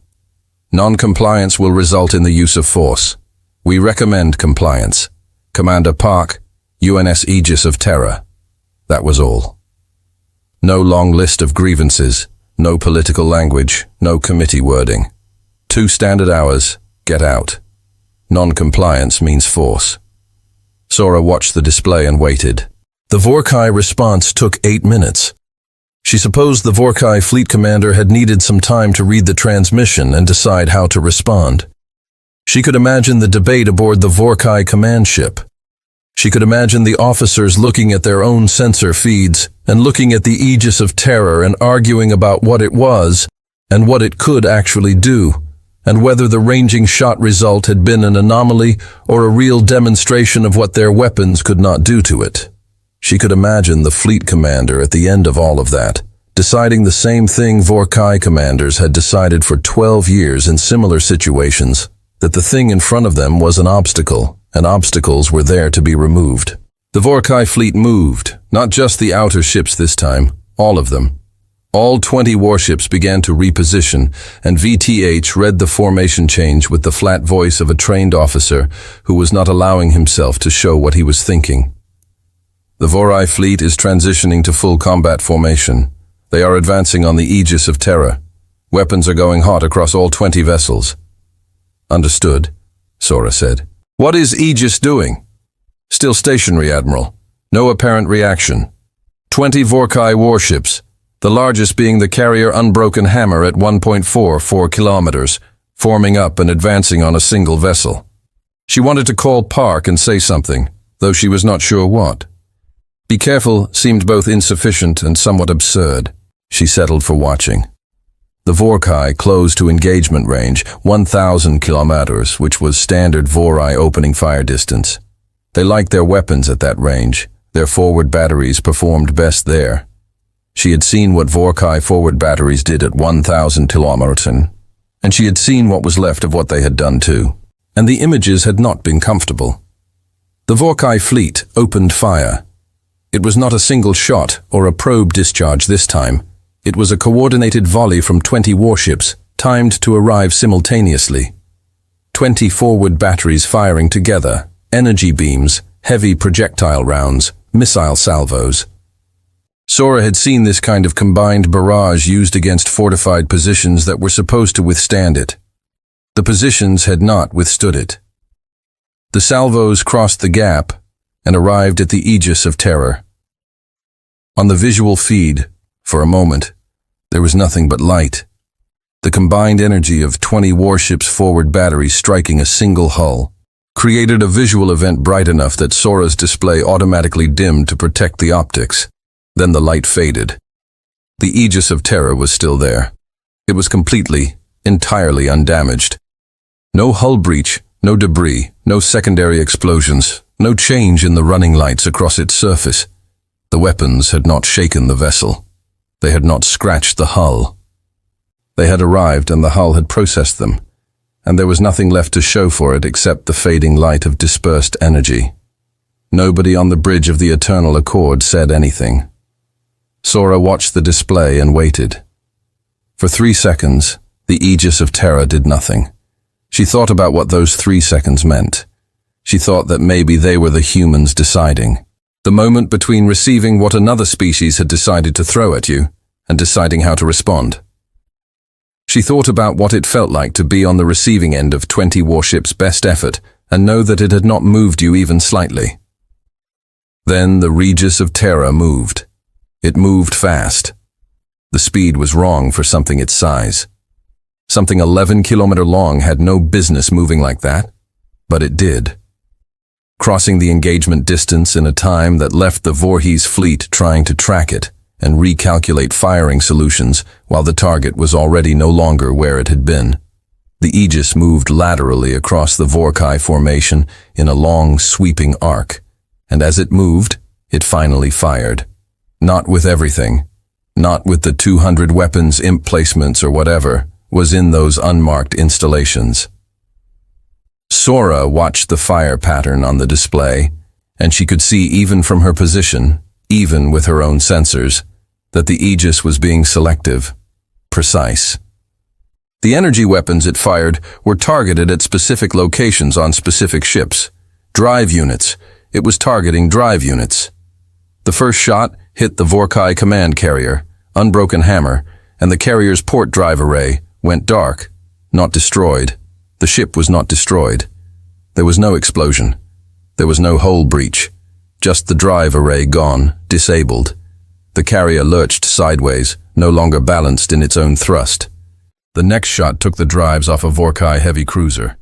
S1: Non-compliance will result in the use of force. We recommend compliance. Commander Park, UNS Aegis of Terror. That was all. No long list of grievances, no political language, no committee wording. 2 standard hours, get out. Non-compliance means force. Sora watched the display and waited. The Vorkai response took 8 minutes. She supposed the Vorkai fleet commander had needed some time to read the transmission and decide how to respond. She could imagine the debate aboard the Vorkai command ship. She could imagine the officers looking at their own sensor feeds and looking at the Aegis of Terror and arguing about what it was and what it could actually do, and whether the ranging shot result had been an anomaly or a real demonstration of what their weapons could not do to it. She could imagine the fleet commander at the end of all of that, deciding the same thing Vorkai commanders had decided for 12 years in similar situations, that the thing in front of them was an obstacle, and obstacles were there to be removed. The Vorkai fleet moved, not just the outer ships this time, all of them. All 20 warships began to reposition, and VTH read the formation change with the flat voice of a trained officer who was not allowing himself to show what he was thinking. The Vorai fleet is transitioning to full combat formation. They are advancing on the Aegis of Terror. Weapons are going hot across all 20 vessels. Understood, Sora said. What is Aegis doing? Still stationary, Admiral. No apparent reaction. 20 Vorkai warships, the largest being the carrier Unbroken Hammer at 1.44 kilometers, forming up and advancing on a single vessel. She wanted to call Park and say something, though she was not sure what. Be careful seemed both insufficient and somewhat absurd. She settled for watching. The Vorkai closed to engagement range, 1,000 kilometers, which was standard Vorai opening fire distance. They liked their weapons at that range. Their forward batteries performed best there. She had seen what Vorkai forward batteries did at 1,000 kilometers, and she had seen what was left of what they had done too. And the images had not been comfortable. The Vorkai fleet opened fire. It was not a single shot or a probe discharge this time. It was a coordinated volley from 20 warships, timed to arrive simultaneously. 20 forward batteries firing together, energy beams, heavy projectile rounds, missile salvos. Sora had seen this kind of combined barrage used against fortified positions that were supposed to withstand it. The positions had not withstood it. The salvos crossed the gap and arrived at the Aegis of Terror. On the visual feed, for a moment, there was nothing but light. The combined energy of 20 warships' forward batteries striking a single hull created a visual event bright enough that Sora's display automatically dimmed to protect the optics. Then the light faded. The Aegis of Terror was still there. It was completely, entirely undamaged. No hull breach, no debris, no secondary explosions, no change in the running lights across its surface. The weapons had not shaken the vessel. They had not scratched the hull. They had arrived and the hull had processed them, and there was nothing left to show for it except the fading light of dispersed energy. Nobody on the bridge of the Eternal Accord said anything. Sora watched the display and waited. For 3 seconds, the Aegis of Terror did nothing. She thought about what those 3 seconds meant. She thought that maybe they were the humans deciding. The moment between receiving what another species had decided to throw at you and deciding how to respond. She thought about what it felt like to be on the receiving end of 20 warships' best effort
S2: and know that it had not moved you even slightly. Then the Regis of Terra moved. It moved fast. The speed was wrong for something its size. Something 11 kilometers long had no business moving like that, but it did. Crossing the engagement distance in a time that left the Voorhees fleet trying to track it and recalculate firing solutions while the target was already no longer where it had been. The Aegis moved laterally across the Vorkai formation in a long, sweeping arc, and as it moved, it finally fired. Not with everything, not with the 200 weapons, imp placements, or whatever was in those unmarked installations. Sora watched the fire pattern on the display, and she could see even from her position, even with her own sensors, that the Aegis was being selective, precise. The energy weapons it fired were targeted at specific locations on specific ships. Drive units. It was targeting drive units. The first shot hit the Vorkai command carrier, Unbroken Hammer, and the carrier's port drive array went dark, not destroyed. The ship was not destroyed. There was no explosion. There was no hull breach. Just the drive array gone, disabled. The carrier lurched sideways, no longer balanced in its own thrust. The next shot took the drives off a Vorkai heavy cruiser.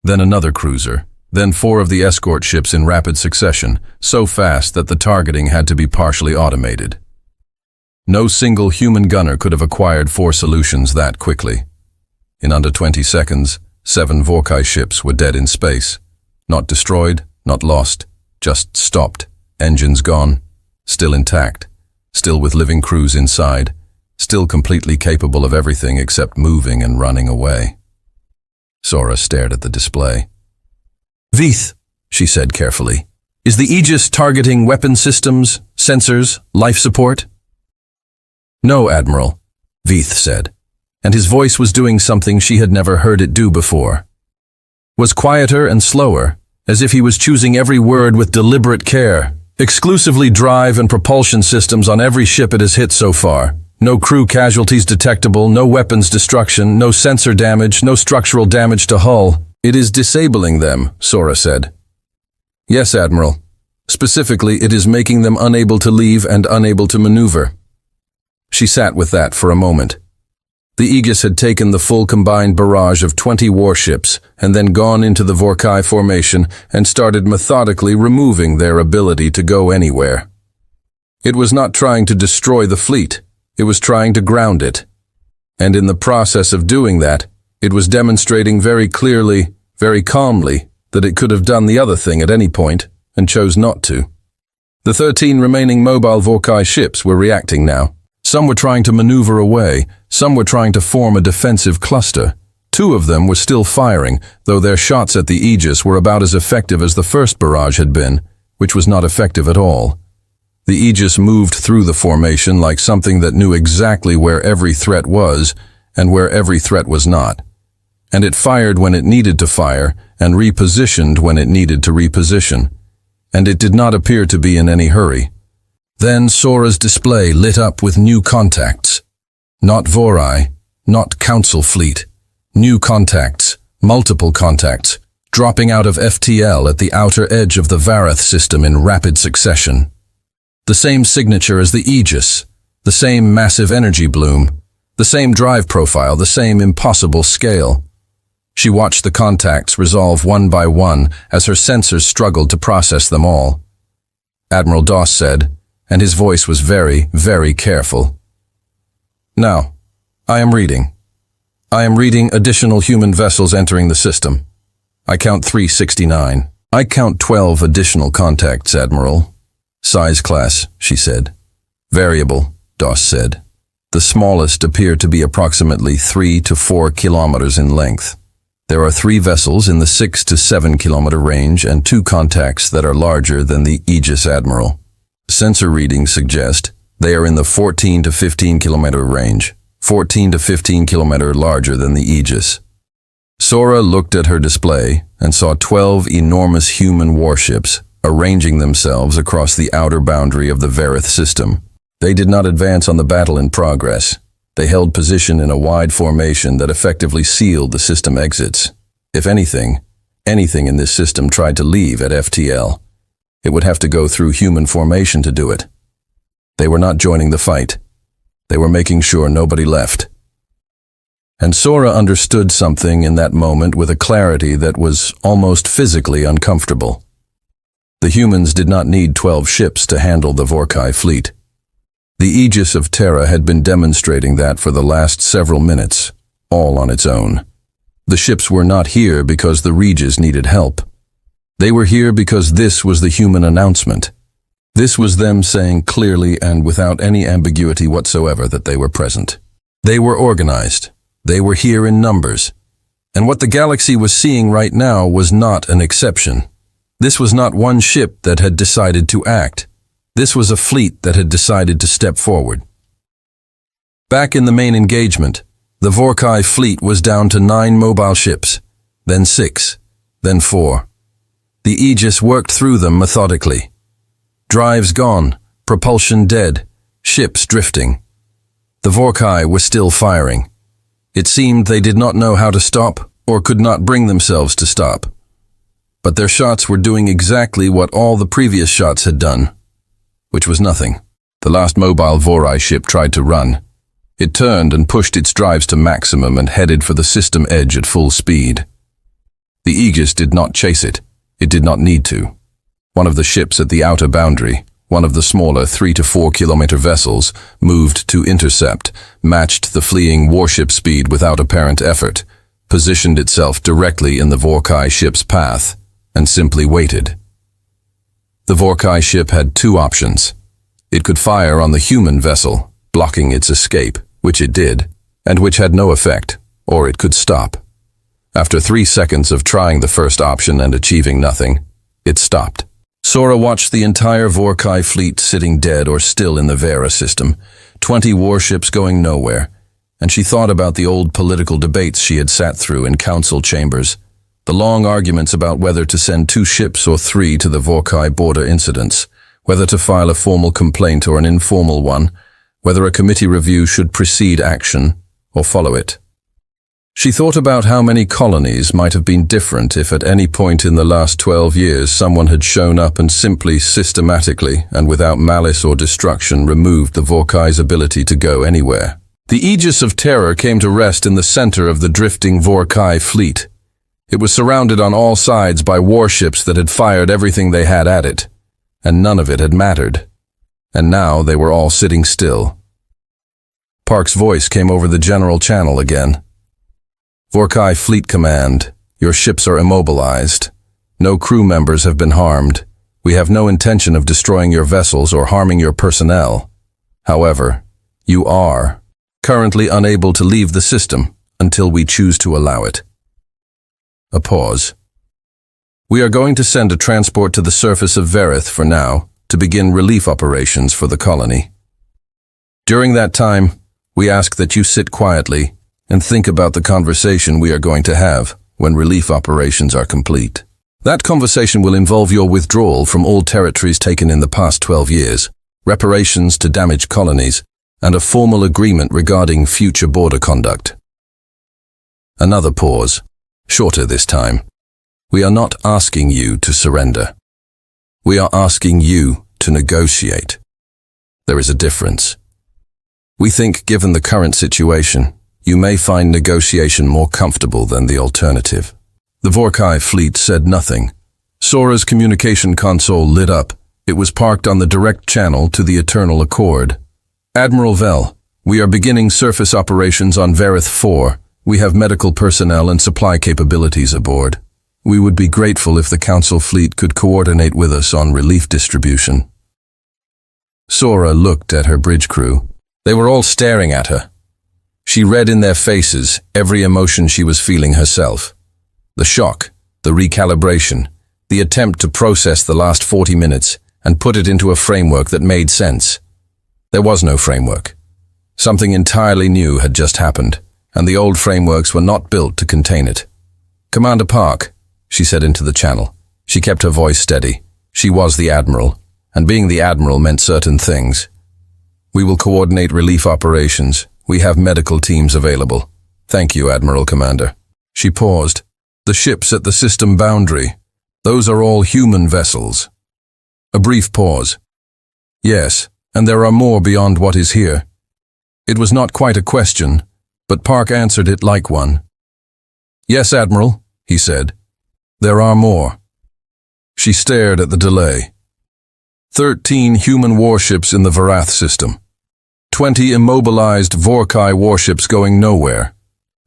S2: Then another cruiser. Then 4 of the escort ships in rapid succession, so fast that the targeting had to be partially automated. No single human gunner could have acquired 4 solutions that quickly. In under 20 seconds, 7 Vorkai ships were dead in space. Not destroyed, not lost, just stopped, engines gone, still intact, still with living crews inside, still completely capable of everything except moving and running away. Sora stared at the display. "Veeth," she said carefully, "is the Aegis targeting weapon systems, sensors, life support?" "No, Admiral," Veeth said, and his voice was doing something she had never heard it do before. Was quieter and slower, as if he was choosing every word with deliberate care. "Exclusively drive and propulsion systems on every ship it has hit so far. No crew casualties detectable, no weapons destruction, no sensor damage, no structural damage to hull. It is disabling them," Sora said. "Yes, Admiral. Specifically, it is making them unable to leave and unable to maneuver." She sat with that for a moment. The Aegis had taken the full combined barrage of 20 warships and then gone into the Vorkai formation and started methodically removing their ability to go anywhere. It was not trying to destroy the fleet, it was trying to ground it. And in the process of doing that, it was demonstrating very clearly, very calmly, that it could have done the other thing at any point and chose not to. The 13 remaining mobile Vorkai ships were reacting now. Some were trying to maneuver away, some were trying to form a defensive cluster. 2 of them were still firing, though their shots at the Aegis were about as effective as the first barrage had been, which was not effective at all. The Aegis moved through the formation like something that knew exactly where every threat was and where every threat was not. And it fired when it needed to fire and repositioned when it needed to reposition. And it did not appear to be in any hurry. Then Sora's display lit up with new contacts. Not Vorai, not Council fleet. New contacts, multiple contacts, dropping out of FTL at the outer edge of the Vareth system in rapid succession. The same signature as the Aegis, the same massive energy bloom, the same drive profile, the same impossible scale. She watched the contacts resolve one by one as her sensors struggled to process them all. Admiral Doss said, and his voice was very, very careful. "Now, I am reading. I am reading additional human vessels entering the system. I count 369. I count 12 additional contacts, Admiral." "Size class," she said. "Variable," Doss said. "The smallest appear to be approximately 3 to 4 kilometers in length. There are 3 vessels in the 6 to 7 kilometer range and 2 contacts that are larger than the Aegis, Admiral. Sensor readings suggest they are in the 14 to 15 kilometer range, 14 to 15 kilometer larger than the Aegis." Sora looked at her display and saw 12 enormous human warships arranging themselves across the outer boundary of the Vareth system. They did not advance on the battle in progress. They held position in a wide formation that effectively sealed the system exits. If anything, anything in this system tried to leave at FTL, it would have to go through human formation to do it. They were not joining the fight. They were making sure nobody left. And Sora understood something in that moment with a clarity that was almost physically uncomfortable. The humans did not need 12 ships to handle the Vorkai fleet. The Aegis of Terra had been demonstrating that for the last several minutes, all on its own. The ships were not here because the Regis needed help. They were here because this was the human announcement. This was them saying clearly and without any ambiguity whatsoever that they were present. They were organized. They were here in numbers. And what the galaxy was seeing right now was not an exception. This was not one ship that had decided to act. This was a fleet that had decided to step forward. Back in the main engagement, the Vorkai fleet was down to 9 mobile ships, then 6, then 4. The Aegis worked through them methodically. Drives gone, propulsion dead, ships drifting. The Vorkai were still firing. It seemed they did not know how to stop or could not bring themselves to stop. But their shots were doing exactly what all the previous shots had done, which was nothing. The last mobile Vorai ship tried to run. It turned and pushed its drives to maximum and headed for the system edge at full speed. The Aegis did not chase it. It did not need to. One of the ships at the outer boundary, one of the smaller 3 to 4 kilometer vessels, moved to intercept, matched the fleeing warship speed without apparent effort, positioned itself directly in the Vorkai ship's path, and simply waited. The Vorkai ship had 2 options. It could fire on the human vessel, blocking its escape, which it did, and which had no effect, or it could stop. After 3 seconds of trying the first option and achieving nothing, it stopped. Sora watched the entire Vorkai fleet sitting dead or still in the Vera system, 20 warships going nowhere, and she thought about the old political debates she had sat through in council chambers, the long arguments about whether to send 2 ships or 3 to the Vorkai border incidents, whether to file a formal complaint or an informal one, whether a committee review should precede action or follow it. She thought about how many colonies might have been different if at any point in the last 12 years someone had shown up and simply systematically and without malice or destruction removed the Vorkai's ability to go anywhere. The Aegis of Terror came to rest in the center of the drifting Vorkai fleet. It was surrounded on all sides by warships that had fired everything they had at it, and none of it had mattered. And now they were all sitting still. Park's voice came over the general channel again. Vorkai Fleet Command, your ships are immobilized. No crew members have been harmed. We have no intention of destroying your vessels or harming your personnel. However, you are currently unable to leave the system until we choose to allow it. A pause. We are going to send a transport to the surface of Verith for now to begin relief operations for the colony. During that time, we ask that you sit quietly and think about the conversation we are going to have when relief operations are complete. That conversation will involve your withdrawal from all territories taken in the past 12 years, reparations to damaged colonies, and a formal agreement regarding future border conduct. Another pause, shorter this time. We are not asking you to surrender. We are asking you to negotiate. There is a difference. We think, given the current situation, you may find negotiation more comfortable than the alternative. The Vorkai fleet said nothing. Sora's communication console lit up. It was parked on the direct channel to the Eternal Accord. Admiral Vel, we are beginning surface operations on Verith 4. We have medical personnel and supply capabilities aboard. We would be grateful if the Council fleet could coordinate with us on relief distribution. Sora looked at her bridge crew. They were all staring at her. She read in their faces every emotion she was feeling herself. The shock, the recalibration, the attempt to process the last 40 minutes and put it into a framework that made sense. There was no framework. Something entirely new had just happened, and the old frameworks were not built to contain it. Commander Park, she said into the channel. She kept her voice steady. She was the Admiral, and being the Admiral meant certain things. We will coordinate relief operations. We have medical teams available. Thank you, Admiral Commander. She paused. The ships at the system boundary, those are all human vessels. A brief pause. Yes, and there are more beyond what is here. It was not quite a question, but Park answered it like one. Yes, Admiral, he said. There are more. She stared at the delay. 13 human warships in the Varath system. 20 immobilized Vorkai warships going nowhere.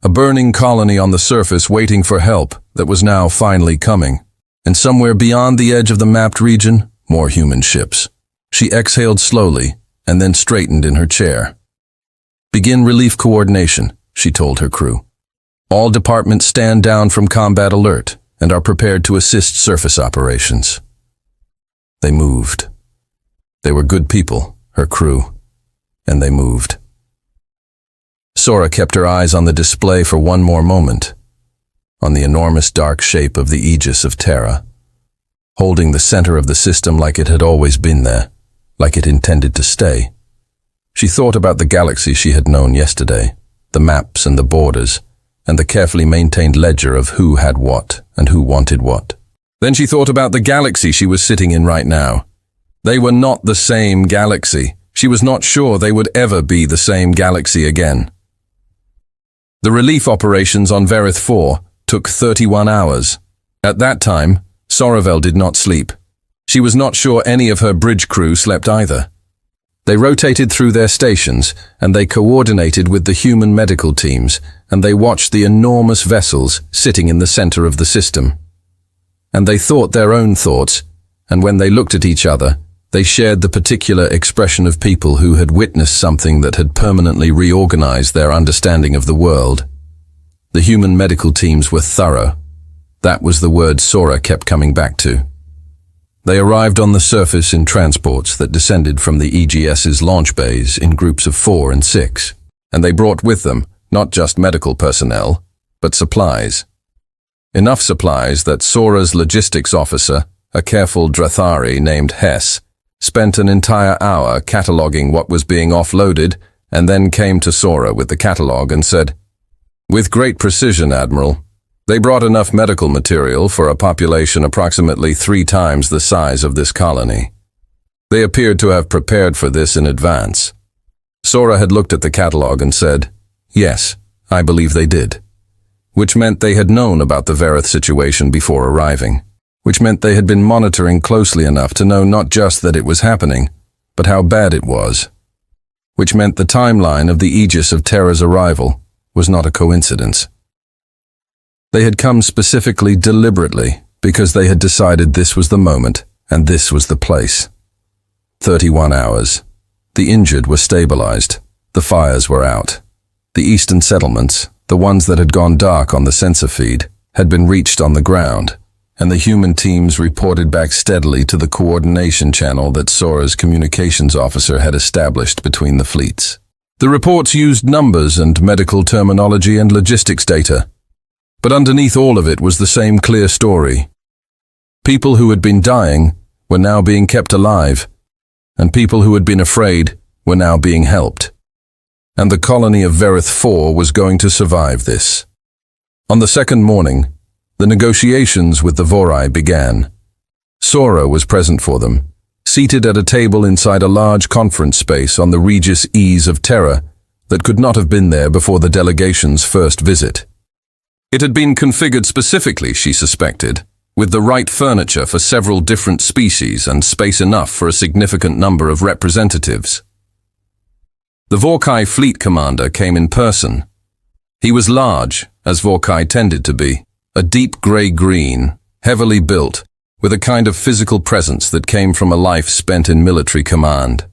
S2: A burning colony on the surface waiting for help that was now finally coming. And somewhere beyond the edge of the mapped region, more human ships. She exhaled slowly and then straightened in her chair. Begin relief coordination, she told her crew. All departments stand down from combat alert and are prepared to assist surface operations. They moved. They were good people, her crew, and they moved. Sora kept her eyes on the display for one more moment, on the enormous dark shape of the Aegis of Terra, holding the center of the system like it had always been there, like it intended to stay. She thought about the galaxy she had known yesterday, the maps and the borders, and the carefully maintained ledger of who had what and who wanted what. Then she thought about the galaxy she was sitting in right now. They were not the same galaxy. She was not sure they would ever be the same galaxy again. The relief operations on Verith 4 took 31 hours. At that time, Soravel did not sleep. She was not sure any of her bridge crew slept either. They rotated through their stations, and they coordinated with the human medical teams, and they watched the enormous vessels sitting in the center of the system. And they thought their own thoughts, and when they looked at each other, they shared the particular expression of people who had witnessed something that had permanently reorganized their understanding of the world. The human medical teams were thorough. That was the word Sora kept coming back to. They arrived on the surface in transports that descended from the EGS's launch bays in groups of 4 and 6, and they brought with them not just medical personnel, but supplies. Enough supplies that Sora's logistics officer, a careful Drathari named Hess, spent an entire hour cataloging what was being offloaded and then came to Sora with the catalog and said, "With great precision, Admiral, they brought enough medical material for a population approximately 3 times the size of this colony. They appeared to have prepared for this in advance." Sora had looked at the catalog and said, "Yes, I believe they did." Which meant they had known about the Verith situation before arriving. Which meant they had been monitoring closely enough to know not just that it was happening, but how bad it was. Which meant the timeline of the Aegis of Terra's arrival was not a coincidence. They had come specifically deliberately because they had decided this was the moment and this was the place. 31 hours. The injured were stabilized. The fires were out. The eastern settlements, the ones that had gone dark on the sensor feed, had been reached on the ground, and the human teams reported back steadily to the coordination channel that Sora's communications officer had established between the fleets. The reports used numbers and medical terminology and logistics data, but underneath all of it was the same clear story. People who had been dying were now being kept alive, and people who had been afraid were now being helped. And the colony of Verith 4 was going to survive this. On the second morning, the negotiations with the Vorai began. Sora was present for them, seated at a table inside a large conference space on the Regis Ease of Terra that could not have been there before the delegation's first visit. It had been configured specifically, she suspected, with the right furniture for several different species and space enough for a significant number of representatives. The Vorkai fleet commander came in person. He was large, as Vorkai tended to be, a deep grey-green, heavily built, with a kind of physical presence that came from a life spent in military command.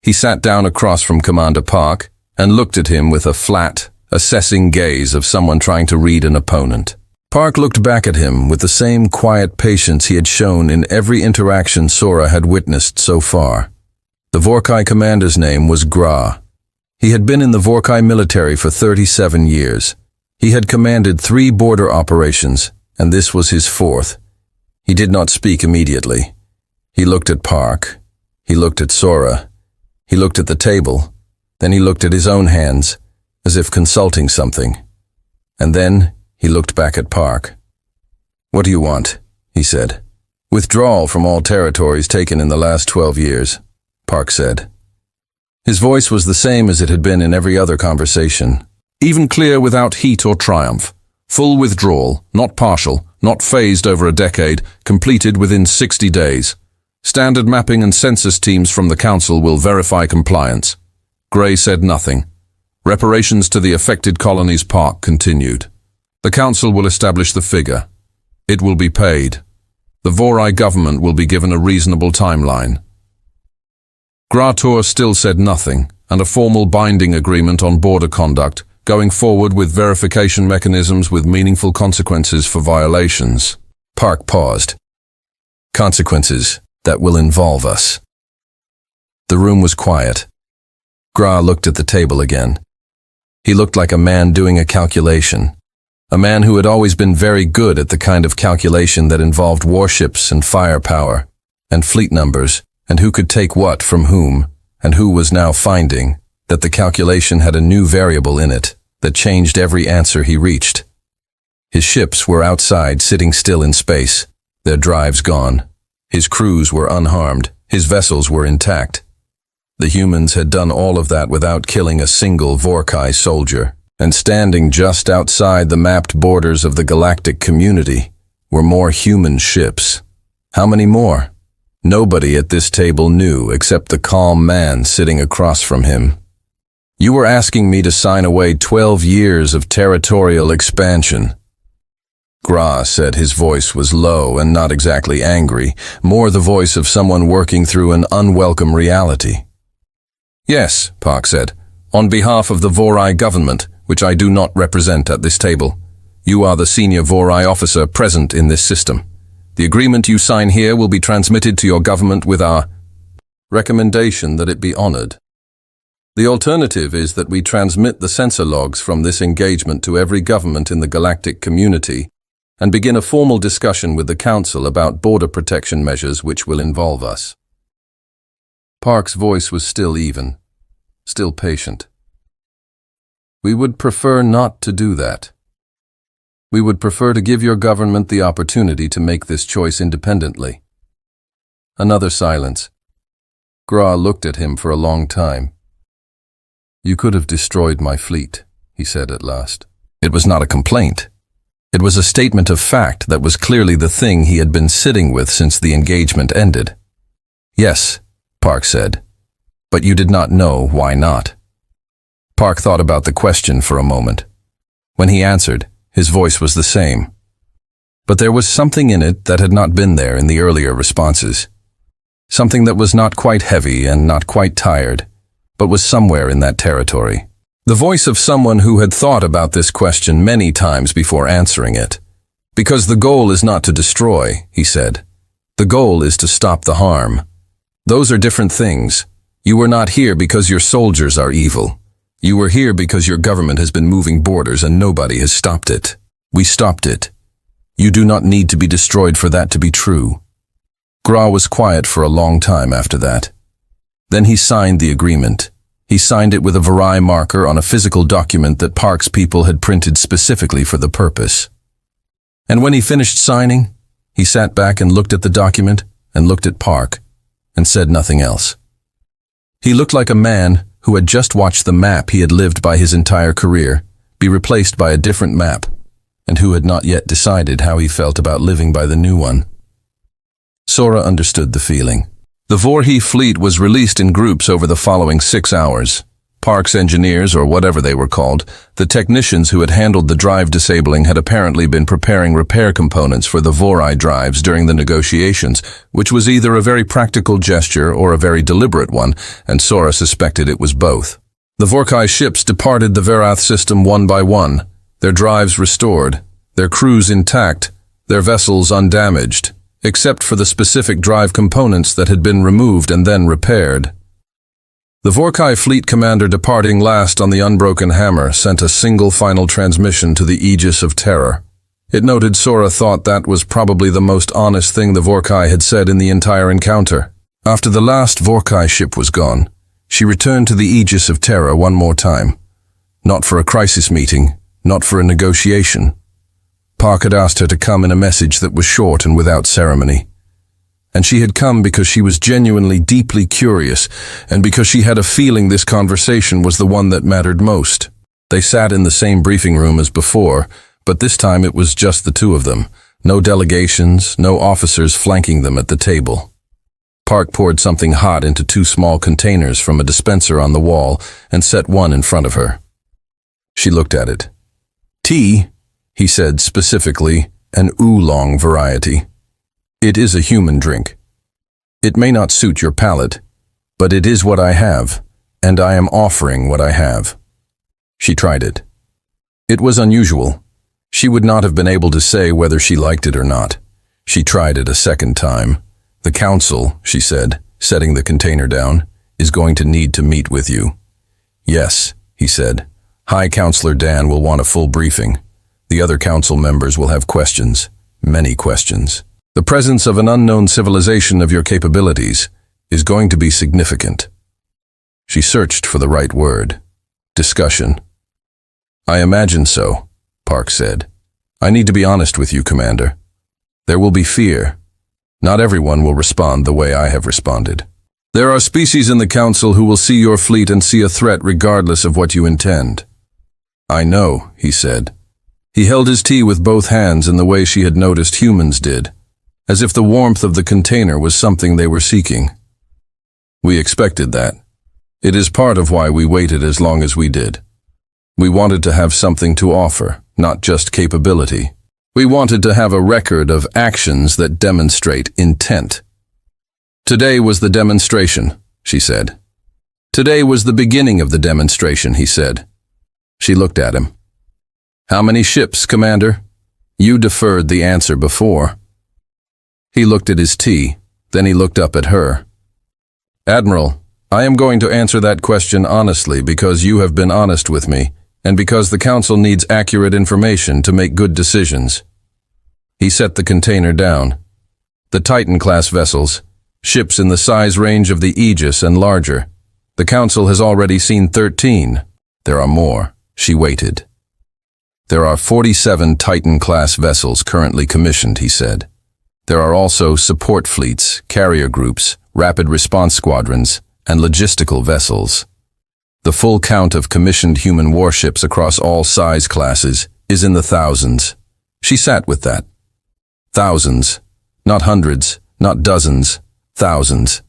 S2: He sat down across from Commander Park and looked at him with a flat, assessing gaze of someone trying to read an opponent. Park looked back at him with the same quiet patience he had shown in every interaction Sora had witnessed so far. The Vorkai commander's name was Gra. He had been in the Vorkai military for 37 years. He had commanded 3 border operations, and this was his 4th. He did not speak immediately. He looked at Park. He looked at Sora. He looked at the table. Then he looked at his own hands, as if consulting something. And then he looked back at Park. "What do you want?" he said. "Withdrawal from all territories taken in the last 12 years, Park said. His voice was the same as it had been in every other conversation.
S1: Even clear without heat or triumph. Full withdrawal, not partial, not phased over a decade, completed within 60 days. Standard mapping and census teams from the Council will verify compliance. Gray said nothing. Reparations to the affected colonies, Park continued. The Council will establish the figure. It will be paid. The Vorai government will be given a reasonable timeline. Grator still said nothing, and a formal binding agreement on border conduct, going forward with verification mechanisms with meaningful consequences for violations.
S2: Park paused. Consequences that will involve us. The room was quiet. Gra looked at the table again. He looked like a man doing a calculation. A man who had always been very good at the kind of calculation that involved warships and firepower, and fleet numbers, and who could take what from whom, and who was now finding that the calculation had a new variable in it that changed every answer he reached. His ships were outside, sitting still in space, their drives gone. His crews were unharmed, his vessels were intact. The humans had done all of that without killing a single Vorkai soldier, and standing just outside the mapped borders of the galactic community were more human ships. How many more? Nobody at this table knew except the calm man sitting across from him. You were asking me to sign away 12 years of territorial expansion. Gra said. His voice was low and not exactly angry, more the voice of someone working through an unwelcome reality. Yes, Park said, on behalf of the Vorai government, which I do not represent at this table. You are the senior Vorai officer present in this system. The agreement you sign here will be transmitted to your government with our recommendation that it be honored. The alternative is that we transmit the sensor logs from this engagement to every government in the galactic community and begin a formal discussion with the Council about border protection measures which will involve us. Park's voice was still even, still patient. We would prefer not to do that. We would prefer to give your government the opportunity to make this choice independently. Another silence. Gra looked at him for a long time. You could have destroyed my fleet, he said at last. It was not a complaint. It was a statement of fact that was clearly the thing he had been sitting with since the engagement ended. Yes, Park said, but you did not know why not. Park thought about the question for a moment. When he answered, his voice was the same. But there was something in it that had not been there in the earlier responses. Something that was not quite heavy and not quite tired, but was somewhere in that territory. The voice of someone who had thought about this question many times before answering it. Because the goal is not to destroy, he said. The goal is to stop the harm. Those are different things. You were not here because your soldiers are evil. You were here because your government has been moving borders and nobody has stopped it. We stopped it. You do not need to be destroyed for that to be true. Gra was quiet for a long time after that. Then he signed the agreement. He signed it with a Vorai marker on a physical document that Park's people had printed specifically for the purpose. And when he finished signing, he sat back and looked at the document and looked at Park and said nothing else. He looked like a man who had just watched the map he had lived by his entire career be replaced by a different map, and who had not yet decided how he felt about living by the new one. Sora understood the feeling. The Vorhi fleet was released in groups over the following 6 hours. Park's engineers, or whatever they were called, the technicians who had handled the drive disabling, had apparently been preparing repair components for the Vorai drives during the negotiations, which was either a very practical gesture or a very deliberate one, and Sora suspected it was both. The Vorkai ships departed the Verath system one by one, their drives restored, their crews intact, their vessels undamaged, except for the specific drive components that had been removed and then repaired. The Vorkai fleet commander departing last on the Unbroken Hammer sent a single final transmission to the Aegis of Terror. It noted Sora thought that was probably the most honest thing the Vorkai had said in the entire encounter. After the last Vorkai ship was gone, she returned to the Aegis of Terror one more time. Not for a crisis meeting, not for a negotiation. Park had asked her to come in a message that was short and without ceremony. And she had come because she was genuinely deeply curious, and because she had a feeling this conversation was the one that mattered most. They sat in the same briefing room as before, but this time it was just the two of them. No delegations, no officers flanking them at the table. Park poured something hot into 2 small containers from a dispenser on the wall and set one in front of her. She looked at it. "Tea," he said specifically, an oolong variety. "It is a human drink. It may not suit your palate, but it is what I have, and I am offering what I have." She tried it. It was unusual. She would not have been able to say whether she liked it or not. She tried it a second time. "The council," she said, setting the container down, "is going to need to meet with you." "Yes," he said. "High Counselor Dan will want a full briefing. The other council members will have questions, many questions. The presence of an unknown civilization of your capabilities is going to be significant." She searched for the right word. Discussion. "I imagine so," Park said. "I need to be honest with you, Commander. There will be fear. Not everyone will respond the way I have responded. There are species in the Council who will see your fleet and see a threat regardless of what you intend." "I know," he said. He held his tea with both hands in the way she had noticed humans did, as if the warmth of the container was something they were seeking. "We expected that. It is part of why we waited as long as we did. We wanted to have something to offer, not just capability. We wanted to have a record of actions that demonstrate intent." "Today was the demonstration," she said. "Today was the beginning of the demonstration," he said. She looked at him. "How many ships, Commander?" "You deferred the answer before." He looked at his tea, then he looked up at her. "Admiral, I am going to answer that question honestly because you have been honest with me, and because the Council needs accurate information to make good decisions." He set the container down. "The Titan-class vessels, ships in the size range of the Aegis and larger. The Council has already seen 13. There are more." She waited. "There are 47 Titan-class vessels currently commissioned," he said. "There are also support fleets, carrier groups, rapid response squadrons, and logistical vessels. The full count of commissioned human warships across all size classes is in the thousands." She sat with that. Thousands. Not hundreds, not dozens. Thousands.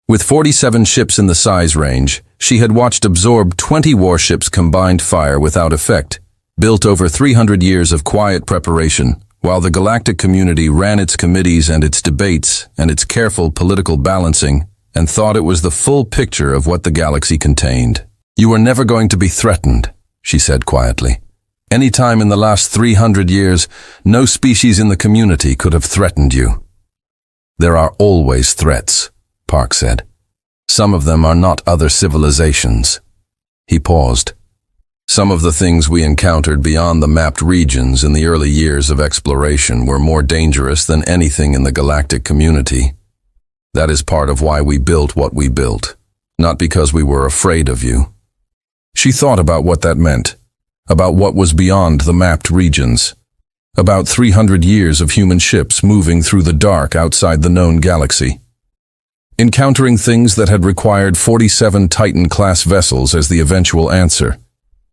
S2: With 47 ships in the size range, she had watched absorb 20 warships combined fire without effect, built over 300 years of quiet preparation, while the galactic community ran its committees and its debates and its careful political balancing, and thought it was the full picture of what the galaxy contained. "You were never going to be threatened," she said quietly. "Any time in the last 300 years, no species in the community could have threatened you." "There are always threats," Park said. "Some of them are not other civilizations." He paused. "Some of the things we encountered beyond the mapped regions in the early years of exploration were more dangerous than anything in the galactic community. That is part of why we built what we built, not because we were afraid of you." She thought about what that meant, about what was beyond the mapped regions, about 300 years of human ships moving through the dark outside the known galaxy, encountering things that had required 47 Titan-class vessels as the eventual answer.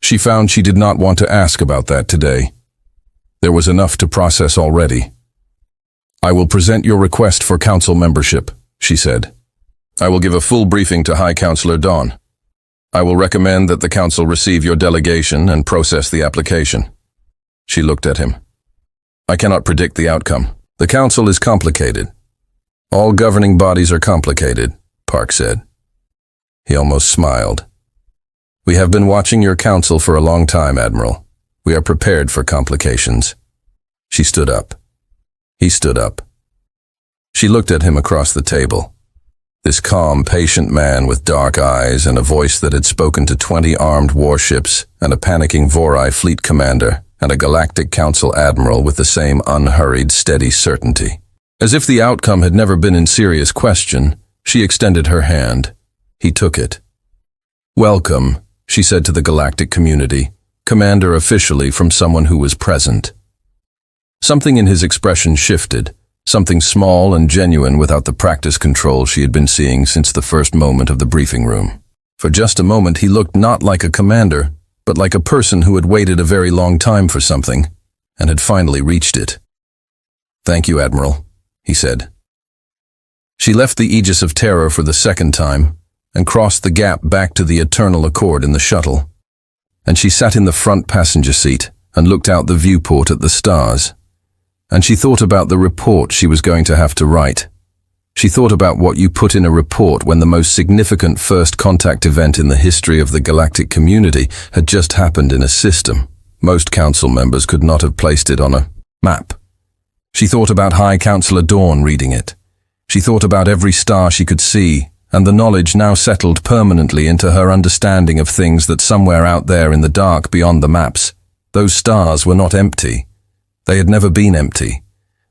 S2: She found she did not want to ask about that today. There was enough to process already. "I will present your request for council membership," she said. "I will give a full briefing to High Counselor Dawn. I will recommend that the Council receive your delegation and process the application." She looked at him. "I cannot predict the outcome. The Council is complicated. All governing bodies are complicated," Park said. He almost smiled. "We have been watching your Council for a long time, Admiral. We are prepared for complications." She stood up. He stood up. She looked at him across the table. This calm, patient man with dark eyes and a voice that had spoken to 20 armed warships and a panicking Vori fleet commander and a Galactic Council admiral with the same unhurried, steady certainty. As if the outcome had never been in serious question, she extended her hand. He took it. "Welcome," she said to the galactic community, commander officially from someone who was present.
S1: Something in his expression shifted, something small and genuine without the practice control she had been seeing since the first moment of the briefing room. For just a moment he looked not like a commander, but like a person who had waited a very long time for something, and had finally reached it. "Thank you, Admiral," he said. She left the Aegis of Terror for the second time, and crossed the gap back to the Eternal Accord in the shuttle. And she sat in the front passenger seat and looked out the viewport at the stars. And she thought about the report she was going to have to write. She thought about what you put in a report when the most significant first contact event in the history of the galactic community had just happened in a system. Most council members could not have placed it on a map. She thought about High Counselor Dawn reading it. She thought about every star she could see, and the knowledge now settled permanently into her understanding of things that somewhere out there in the dark beyond the maps, those stars were not empty. They had never been empty.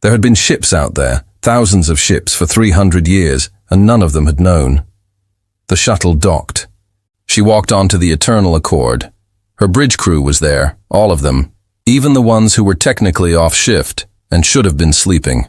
S1: There had been ships out there, thousands of ships for 300 years, and none of them had known. The shuttle docked. She walked onto the Eternal Accord. Her bridge crew was there, all of them, even the ones who were technically off shift and should have been sleeping.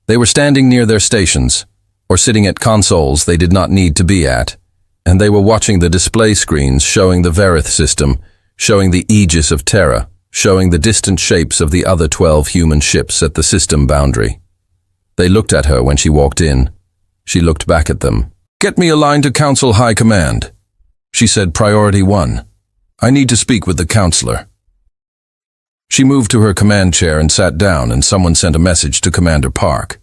S1: They were standing near their stations, or sitting at consoles they did not need to be at, and they were watching the display screens showing the Verith system, showing the Aegis of Terror, showing the distant shapes of the other 12 human ships at the system boundary. They looked at her when she walked in. She looked back at them. "Get me aligned to Council High Command," she said. "Priority 1. I need to speak with the Counselor." She moved to her command chair and sat down, and someone sent a message to Commander Park.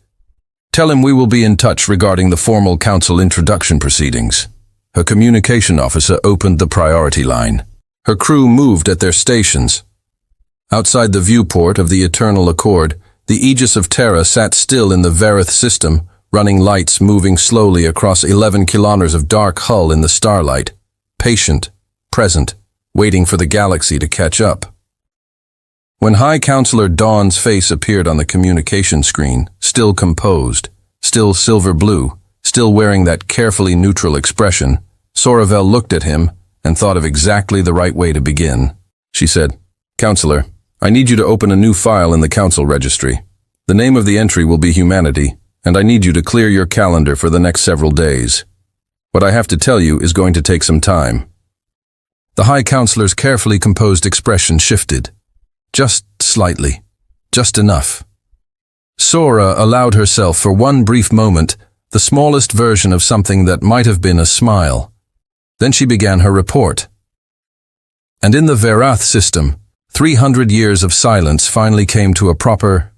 S1: "Tell him we will be in touch regarding the formal Council introduction proceedings." Her communication officer opened the priority line. Her crew moved at their stations. Outside the viewport of the Eternal Accord, the Aegis of Terror sat still in the Verith system, running lights moving slowly across 11 kilometers of dark hull in the starlight, patient, present, waiting for the galaxy to catch up. When High Counselor Dawn's face appeared on the communication screen, still composed, still silver blue, still wearing that carefully neutral expression, Soravel looked at him and thought of exactly the right way to begin. She said, "Counselor, I need you to open a new file in the Council registry. The name of the entry will be Humanity, and I need you to clear your calendar for the next several days. What I have to tell you is going to take some time." The High Counselor's carefully composed expression shifted. Just slightly. Just enough. Sora allowed herself for one brief moment the smallest version of something that might have been a smile. Then she began her report. And in the Verith system, 300 years of silence finally came to a proper